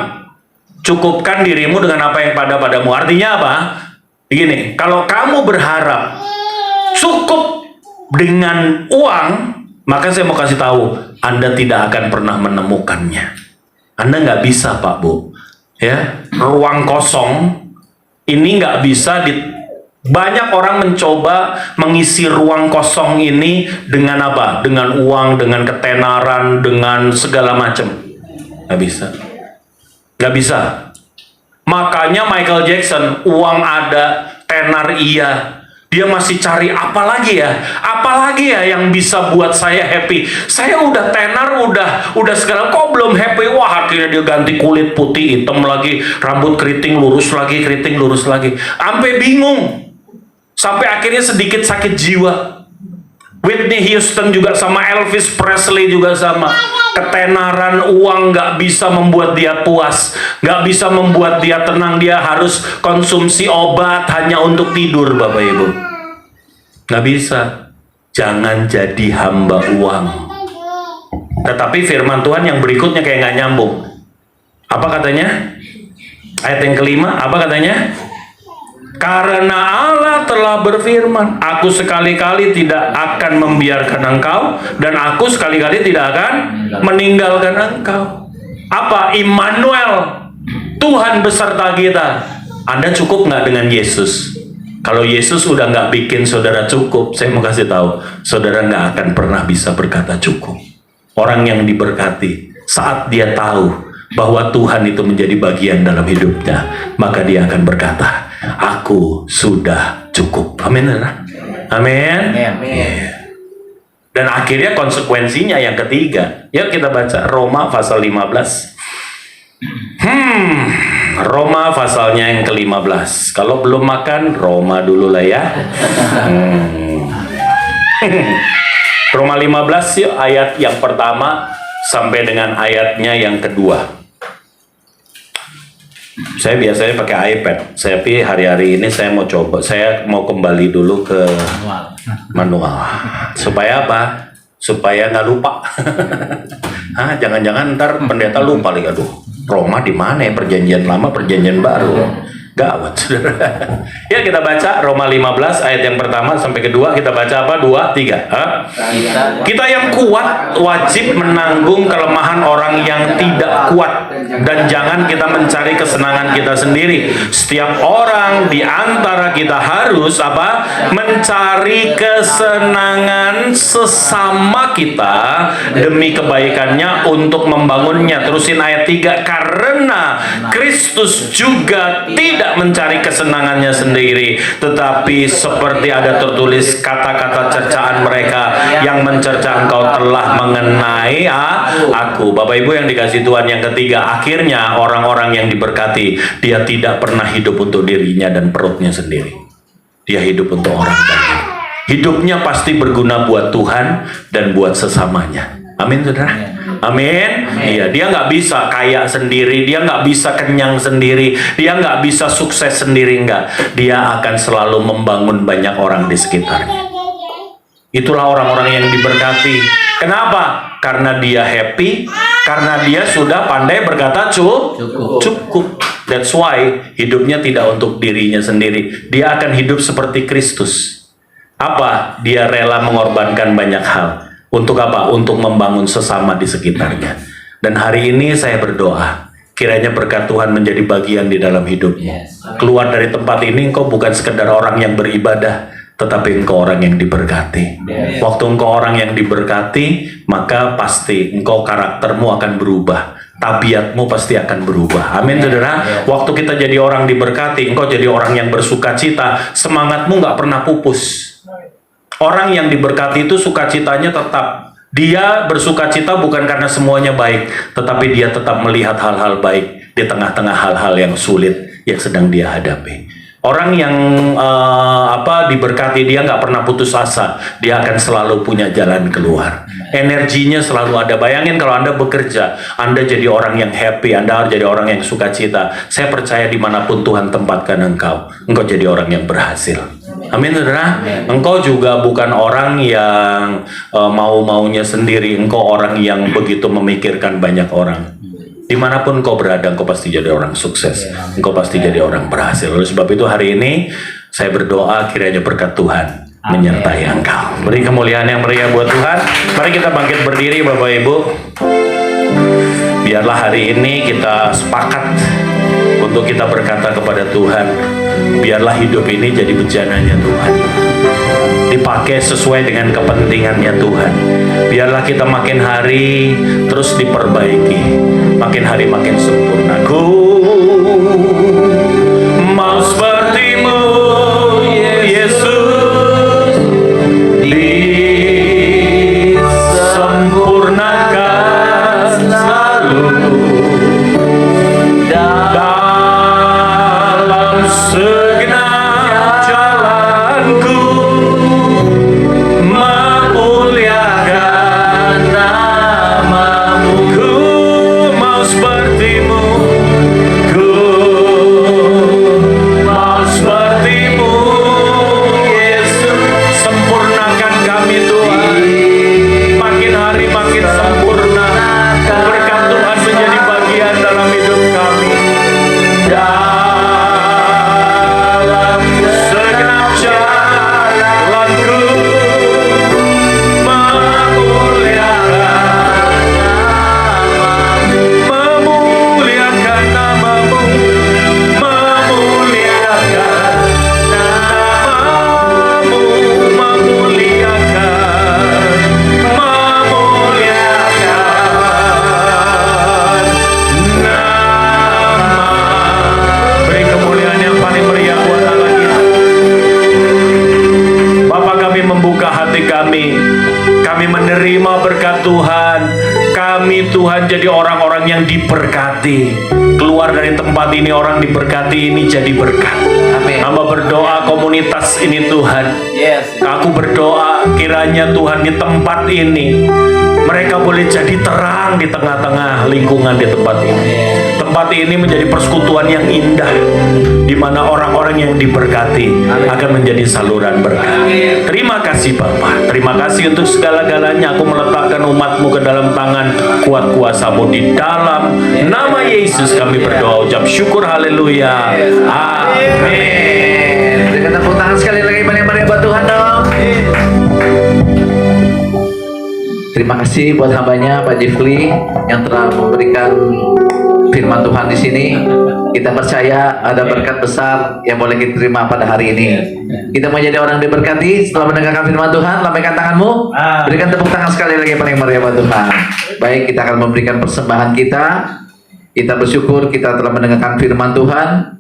cukupkan dirimu dengan apa yang padamu. Artinya apa? Begini, kalau kamu berharap cukup dengan uang, maka saya mau kasih tahu, Anda tidak akan pernah menemukannya. Anda nggak bisa, Pak Bu. Ya, ruang kosong ini nggak bisa banyak orang mencoba mengisi ruang kosong ini dengan apa? Dengan uang, dengan ketenaran, dengan segala macam. Nggak bisa. Nggak bisa. Makanya Michael Jackson, uang ada, tenar iya. Dia masih cari apa lagi ya? Apa lagi ya yang bisa buat saya happy? Saya udah tenar, udah segala, kok belum happy? Wah, akhirnya dia ganti kulit putih, hitam lagi, rambut keriting lurus lagi, sampai bingung. Sampai akhirnya sedikit sakit jiwa. Whitney Houston juga sama, Elvis Presley juga sama. Ketenaran uang nggak bisa membuat dia puas, nggak bisa membuat dia tenang. Dia harus konsumsi obat hanya untuk tidur, Bapak Ibu. Nggak bisa. Jangan jadi hamba uang. Tetapi firman Tuhan yang berikutnya kayak nggak nyambung. Apa katanya? Ayat yang kelima, apa katanya? Karena Allah telah berfirman, aku sekali-kali tidak akan membiarkan engkau, dan aku sekali-kali tidak akan meninggalkan engkau. Apa? Immanuel, Tuhan beserta kita. Anda cukup nggak dengan Yesus? Kalau Yesus udah nggak bikin saudara cukup, saya mau kasih tahu, saudara nggak akan pernah bisa berkata cukup. Orang yang diberkati, saat dia tahu bahwa Tuhan itu menjadi bagian dalam hidupnya, maka dia akan berkata, aku sudah cukup. Amin. Amin. Dan akhirnya konsekuensinya yang ketiga. Yuk kita baca Roma pasal 15. Roma pasalnya yang ke-15. Kalau belum makan, Roma dulu lah ya. Roma 15 yuk, ayat yang pertama sampai dengan ayatnya yang kedua. Saya biasanya pakai iPad. Saya pilih hari-hari ini saya mau coba. Saya mau kembali dulu ke manual. Supaya apa? Supaya nggak lupa. Jangan-jangan ntar pendeta lupa lagi. Aduh, Roma di mana ya? Perjanjian lama, perjanjian baru. Gawat, saudara. Ya, kita baca Roma 15 ayat yang pertama sampai kedua. Kita baca apa? 2, 3. Kita yang kuat wajib menanggung kelemahan orang yang tidak kuat, dan jangan kita mencari kesenangan kita sendiri. Setiap orang di antara kita harus apa? Mencari kesenangan sesama kita demi kebaikannya untuk membangunnya. Terusin ayat 3. Karena Kristus juga tidak mencari kesenangannya sendiri, tetapi seperti ada tertulis, kata-kata cercaan mereka yang mencerca engkau telah mengenai aku. Bapak Ibu yang dikasih Tuhan, yang ketiga, akhirnya orang-orang yang diberkati, dia tidak pernah hidup untuk dirinya dan perutnya sendiri. Dia hidup untuk orang banyak. Hidupnya pasti berguna buat Tuhan dan buat sesamanya. Amin, saudara. Amin. Iya, dia nggak bisa kaya sendiri, dia nggak bisa kenyang sendiri, dia nggak bisa sukses sendiri, nggak. Dia akan selalu membangun banyak orang di sekitarnya. Itulah orang-orang yang diberkati. Kenapa? Karena dia happy, karena dia sudah pandai berkata cukup. That's why hidupnya tidak untuk dirinya sendiri. Dia akan hidup seperti Kristus. Apa? Dia rela mengorbankan banyak hal. Untuk apa? Untuk membangun sesama di sekitarnya. Dan hari ini saya berdoa, kiranya berkat Tuhan menjadi bagian di dalam hidupmu. Keluar dari tempat ini, engkau bukan sekedar orang yang beribadah, tetapi engkau orang yang diberkati. Waktu engkau orang yang diberkati, maka pasti engkau karaktermu akan berubah. Tabiatmu pasti akan berubah. Amin, saudara. Waktu kita jadi orang diberkati, engkau jadi orang yang bersuka cita, semangatmu nggak pernah pupus. Orang yang diberkati itu sukacitanya tetap. Dia bersukacita bukan karena semuanya baik, tetapi dia tetap melihat hal-hal baik di tengah-tengah hal-hal yang sulit yang sedang dia hadapi. Orang yang diberkati, dia nggak pernah putus asa. Dia akan selalu punya jalan keluar. Energinya selalu ada. Bayangin kalau Anda bekerja, Anda jadi orang yang happy, Anda jadi orang yang sukacita. Saya percaya dimanapun Tuhan tempatkan engkau jadi orang yang berhasil. Amin, saudara. Engkau juga bukan orang yang mau-maunya sendiri. Engkau orang yang begitu memikirkan banyak orang. Dimanapun kau berada, engkau pasti jadi orang sukses. Engkau pasti jadi orang berhasil. Oleh sebab itu hari ini saya berdoa kiranya berkat Tuhan menyertai engkau. Beri kemuliaan yang meriah buat Tuhan. Mari kita bangkit berdiri Bapak Ibu. Biarlah hari ini kita sepakat untuk kita berkata kepada Tuhan, biarlah hidup ini jadi bejananya Tuhan, dipakai sesuai dengan kepentingannya Tuhan. Biarlah kita makin hari terus diperbaiki, makin hari makin sempurna. Ku mau sepertimu Yesus, disempurnakan selalu dalam segenap jalanku, memuliakan namamu. Ku mau sepertimu, ku mau sepertimu Yesus. Sempurnakan kami Tuhan, makin hari makin sempurna. Berkat Tuhan menjadi bagian dalam hidup kami. Dalam segenap jalanku, memuliakan namamu, memuliakan namamu, beri kemuliaan yang paling meriah buat Allah kita. Bapa, kami membuka hati kami menerima berkat Tuhan. Kami Tuhan jadi orang-orang yang diberkati. Keluar dari tempat ini orang diberkati, ini jadi berkat. Amin. Hamba berdoa komunitas ini Tuhan. Aku berdoa kiranya Tuhan di tempat ini mereka boleh jadi terang di tengah-tengah lingkungan di tempat ini. Tempat ini menjadi persekutuan yang indah, di mana orang-orang yang diberkati akan menjadi saluran berkat. Terima kasih Bapa. Terima kasih untuk segala-galanya. Aku meletakkan umatmu ke dalam tangan kuat kuasamu. Di dalam nama Yesus kami berdoa, ucap syukur, haleluya, amin. Berikan tepuk tangan sekali lagi banyak-banyak buat Tuhan dong. Terima kasih buat hambanya Pak Jifli yang telah memberikan firman Tuhan di sini. Kita percaya ada berkat besar yang boleh kita terima pada hari ini. Kita mau jadi orang yang diberkati setelah mendengarkan firman Tuhan. Lambaikan tanganmu, berikan tepuk tangan sekali lagi paling meriah buat Tuhan. Baik, kita akan memberikan persembahan kita. Kita bersyukur kita telah mendengarkan firman Tuhan.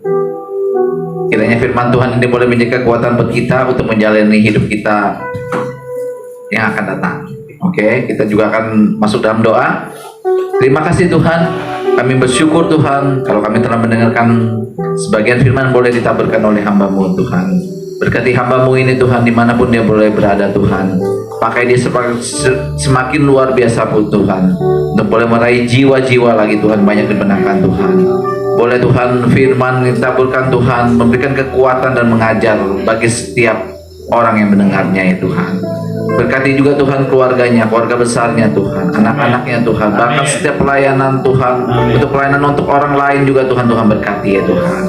Kiranya firman Tuhan ini boleh menjadi kekuatan buat kita untuk menjalani hidup kita yang akan datang. Oke, kita juga akan masuk dalam doa. Terima kasih Tuhan, kami bersyukur Tuhan kalau kami telah mendengarkan sebagian firman boleh ditaburkan oleh hamba-Mu Tuhan. Berkati hamba-Mu ini Tuhan dimanapun dia boleh berada Tuhan. Pakai dia semakin luar biasa pun Tuhan, untuk boleh meraih jiwa-jiwa lagi Tuhan, banyak dibenarkan Tuhan. Boleh Tuhan firman ditaburkan Tuhan, memberikan kekuatan dan mengajar bagi setiap orang yang mendengarnya ya Tuhan. Berkati juga Tuhan keluarganya, keluarga besarnya Tuhan, anak-anaknya Tuhan, bahkan setiap pelayanan Tuhan, untuk pelayanan untuk orang lain juga Tuhan, Tuhan berkati ya Tuhan.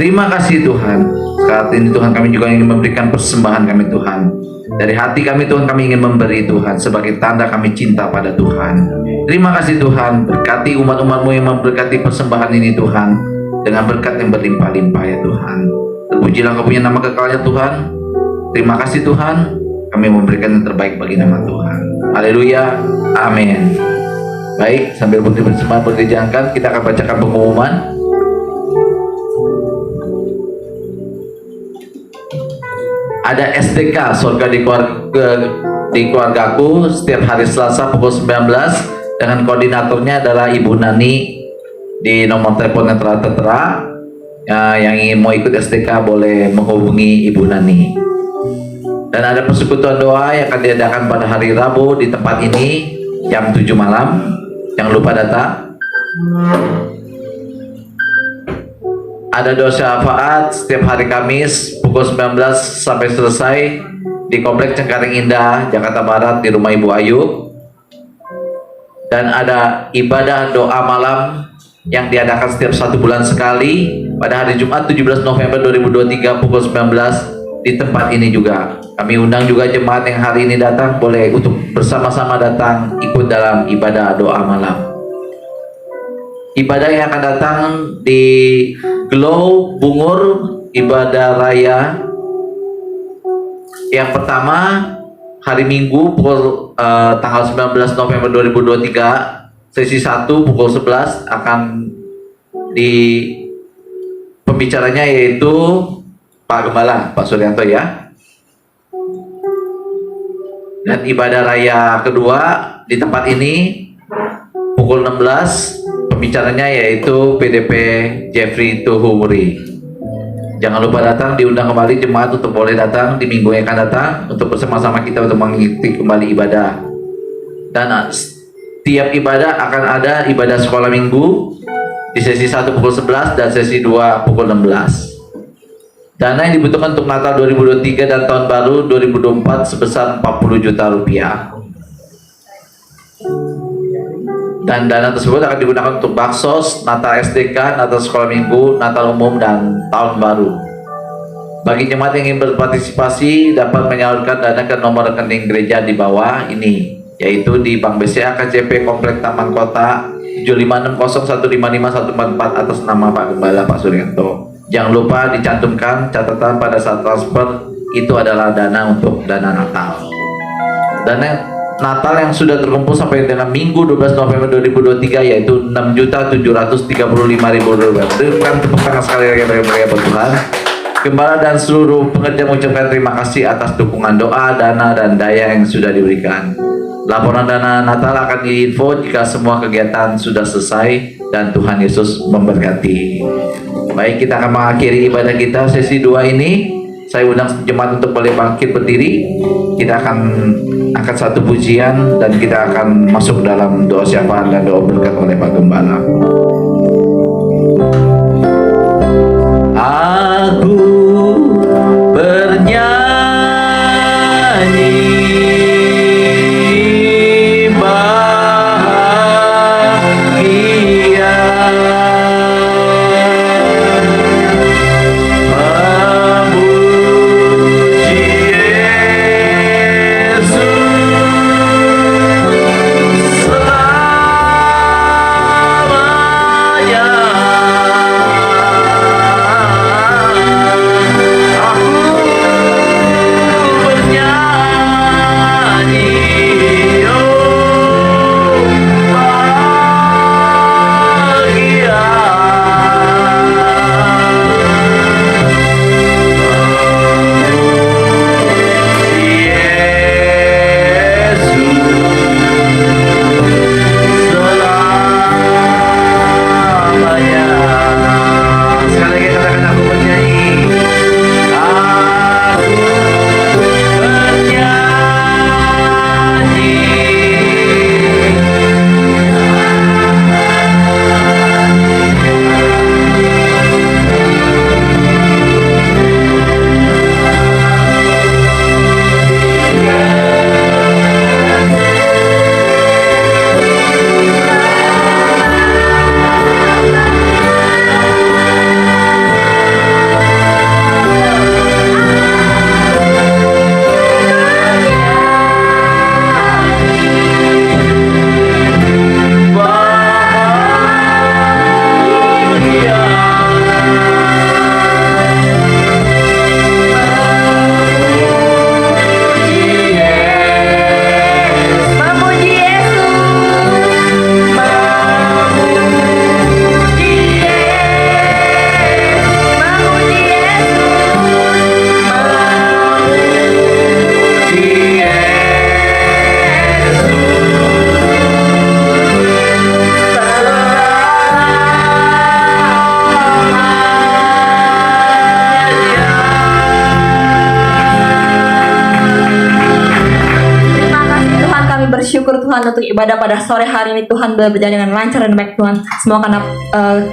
Terima kasih Tuhan. Saat ini Tuhan kami juga ingin memberikan persembahan kami Tuhan. Dari hati kami Tuhan kami ingin memberi Tuhan sebagai tanda kami cinta pada Tuhan. Terima kasih Tuhan, berkati umat-umat-Mu yang memberkati persembahan ini Tuhan, dengan berkat yang berlimpah-limpah ya Tuhan. Terpujilah Kau punya nama kekalnya Tuhan. Terima kasih Tuhan, kami memberikan yang terbaik bagi nama Tuhan. Haleluya, amin. Baik, sambil berdiri bersama diangkat, kita akan bacakan pengumuman. Ada SDK Surga di Keluargaku setiap hari Selasa pukul 19 dengan koordinatornya adalah Ibu Nani di nomor telepon yang telah tertera. Yang ingin mau ikut SDK boleh menghubungi Ibu Nani. Dan ada persekutuan doa yang akan diadakan pada hari Rabu di tempat ini jam 7 malam. Jangan lupa datang. Ada doa syafaat setiap hari Kamis pukul 19 sampai selesai di Kompleks Cengkareng Indah, Jakarta Barat di rumah Ibu Ayu. Dan ada ibadah doa malam yang diadakan setiap 1 bulan sekali pada hari Jumat 17 November 2023 pukul 19 di tempat ini juga. Kami undang juga jemaat yang hari ini datang boleh untuk bersama-sama datang ikut dalam ibadah doa malam. Ibadah yang akan datang di Glow Bungur Ibadah Raya yang pertama hari Minggu pukul tanggal 19 November 2023 sesi 1 pukul 11 akan di pembicaranya yaitu Pak Gembala, Pak Suryanto ya. Dan ibadah raya kedua di tempat ini pukul 16 pembicaranya yaitu PDP Jeffrey Tuhumuri. Jangan lupa datang, diundang kembali jemaat untuk boleh datang di minggu yang akan datang untuk bersama-sama kita untuk mengikuti kembali ibadah. Dan setiap ibadah akan ada ibadah sekolah minggu di sesi 1 pukul 11 dan sesi 2 pukul 16. Dana yang dibutuhkan untuk Natal 2023 dan Tahun Baru 2024 sebesar 40 juta rupiah. Dan dana tersebut akan digunakan untuk baksos, Natal SDK, Natal Sekolah Minggu, Natal Umum, dan Tahun Baru. Bagi jemaat yang ingin berpartisipasi dapat menyalurkan dana ke nomor rekening gereja di bawah ini, yaitu di Bank BCA KCP Komplek Taman Kota 75601551144 atas nama Pak Gembala Pak Suryanto. Jangan lupa dicantumkan catatan pada saat transfer itu adalah dana untuk dana Natal. Dana Natal yang sudah terkumpul sampai dengan Minggu 12 November 2023 yaitu 6.735.000 rupiah. Berikan tepuk tangan sekali lagi bagi Tuhan. Gembala dan seluruh pengerja mengucapkan terima kasih atas dukungan doa, dana, dan daya yang sudah diberikan. Laporan dana Natal akan diinfo jika semua kegiatan sudah selesai dan Tuhan Yesus memberkati. Baik, kita akan mengakhiri ibadah kita sesi 2 ini. Saya undang jemaat untuk boleh bangkit berdiri. Kita akan angkat satu pujian dan kita akan masuk dalam doa syafaat dan doa berkat oleh Pak Gembala. Aku bernyanyi bahagia memuji Yesus selamanya. Aku Tuhan untuk ibadah pada sore hari ini Tuhan berjalan dengan lancar dan baik Tuhan. Semua karena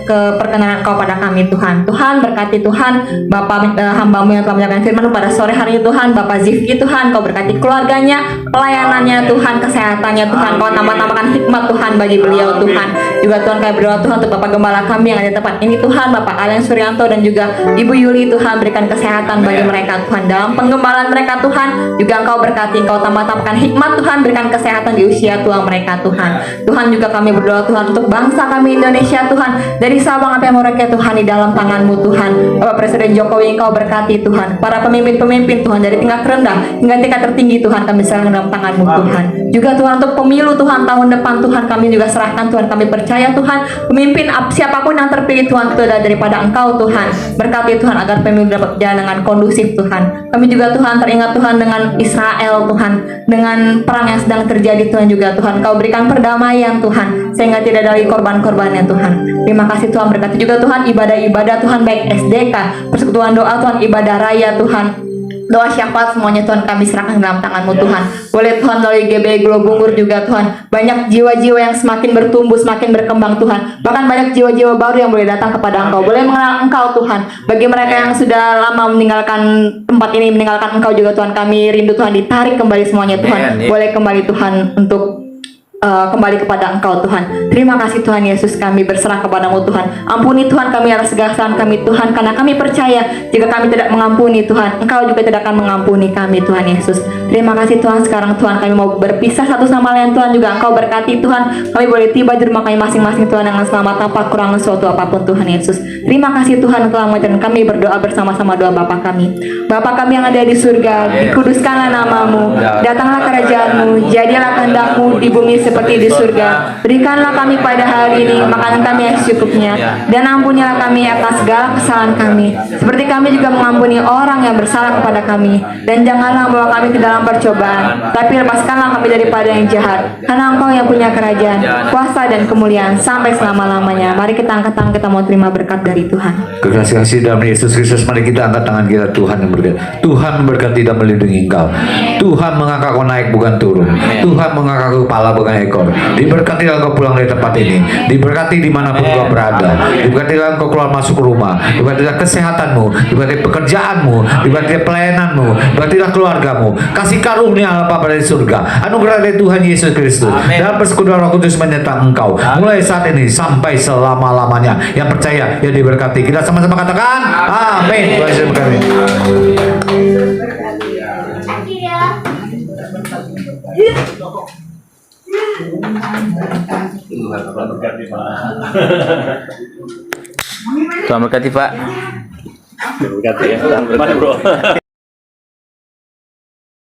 keperkenanan Engkau pada kami Tuhan. Tuhan berkati Tuhan Bapak hamba-Mu yang telah menyampaikan firman pada sore hari ini Tuhan. Bapak Zifki Tuhan, Kau berkati keluarganya, pelayanannya Tuhan, kesehatannya Tuhan. Kau tambah-tambahkan hikmat Tuhan bagi beliau Tuhan. Juga Tuhan kami berdoa Tuhan untuk Bapak Gembala kami yang ada di tempat ini Tuhan, Bapak Alen Suryanto dan juga Ibu Yuli Tuhan, berikan kesehatan bagi mereka Tuhan. Dalam penggembalaan mereka Tuhan, juga Engkau berkati, Engkau tambah-tambahkan hikmat Tuhan, berikan kesehatan di usia tua mereka Tuhan. Tuhan juga kami berdoa Tuhan untuk bangsa kami Indonesia Tuhan, dari Sabang sampai Merauke Tuhan, di dalam tangan-Mu Tuhan. Bapak Presiden Jokowi Engkau berkati Tuhan, para pemimpin-pemimpin Tuhan dari tingkat rendah hingga tingkat tertinggi Tuhan, kami serahkan dalam tangan-Mu Tuhan. Juga Tuhan untuk pemilu Tuhan tahun depan Tuhan, kami juga serahkan Tuhan. Kami percaya Tuhan, pemimpin siapapun yang terpilih Tuhan itu adalah daripada Engkau Tuhan. Berkati Tuhan agar pemilu dapat berjalan dengan kondusif Tuhan. Kami juga Tuhan teringat Tuhan dengan Israel Tuhan, dengan perang yang sedang terjadi Tuhan juga Tuhan. Kau berikan perdamaian Tuhan, sehingga tidak ada lagi korban-korbannya Tuhan. Terima kasih Tuhan, berkati juga Tuhan ibadah-ibadah Tuhan, baik SDK, persekutuan doa Tuhan, ibadah raya Tuhan, doa syafaat semuanya Tuhan kami serahkan dalam tangan-Mu Tuhan. Boleh Tuhan melalui GBI Globungur juga Tuhan, banyak jiwa-jiwa yang semakin bertumbuh, semakin berkembang Tuhan. Bahkan banyak jiwa-jiwa baru yang boleh datang kepada Engkau, boleh mengenal Engkau Tuhan. Bagi mereka yang sudah lama meninggalkan tempat ini, meninggalkan Engkau juga Tuhan, kami rindu Tuhan, ditarik kembali semuanya Tuhan. Boleh kembali Tuhan untuk kembali kepada Engkau Tuhan. Terima kasih Tuhan Yesus, kami berserah kepada-Mu Tuhan. Ampuni Tuhan kami atas segala kesalahan kami Tuhan, karena kami percaya jika kami tidak mengampuni Tuhan, Engkau juga tidak akan mengampuni kami Tuhan Yesus. Terima kasih Tuhan, sekarang Tuhan kami mau berpisah satu sama lain Tuhan, juga Engkau berkati Tuhan, kami boleh tiba di rumah kami masing-masing Tuhan dengan selamat tanpa kurang suatu apapun Tuhan Yesus. Terima kasih Tuhan telah mengajarkan kami berdoa bersama-sama doa Bapa kami. Bapa kami yang ada di surga, dikuduskanlah nama-Mu, datanglah kerajaan-Mu, jadilah kehendak-Mu di bumi seperti di surga. Berikanlah kami pada hari ini makanan kami yang secukupnya, dan ampunilah kami atas segala kesalahan kami, seperti kami juga mengampuni orang yang bersalah kepada kami. Dan janganlah membawa kami ke dalam percobaan, tapi lepaskanlah kami daripada yang jahat, karena Engkau yang punya kerajaan, kuasa dan kemuliaan sampai selama-lamanya. Mari kita angkat tangan, kita mau terima berkat dari Tuhan. Kekasih-kasih dalam Yesus Kristus, mari kita angkat tangan kita. Tuhan yang berkati, Tuhan memberkati dan melindungi engkau. Tuhan mengangkat kau naik bukan turun. Tuhan mengangkat kepala bukan ekor. Diberkatilah kau pulang dari tempat ini. Diberkati dimanapun kau berada. Diberkatilah kau keluar masuk rumah. Diberkatilah kesehatanmu. Diberkati pekerjaanmu. Diberkati pelayananmu. Diberkatilah keluargamu. Kasih karunia Allah Bapa dari surga, anugerah dari Tuhan Yesus Kristus, dan persekutuan Roh Kudus menyertai engkau mulai saat ini sampai selama-lamanya. Yang percaya, yang diberkati. Kita sama-sama katakan amin. Tuhan Yesus berkati. Tuhan berkati Pak. Berkati ya. Mana bro?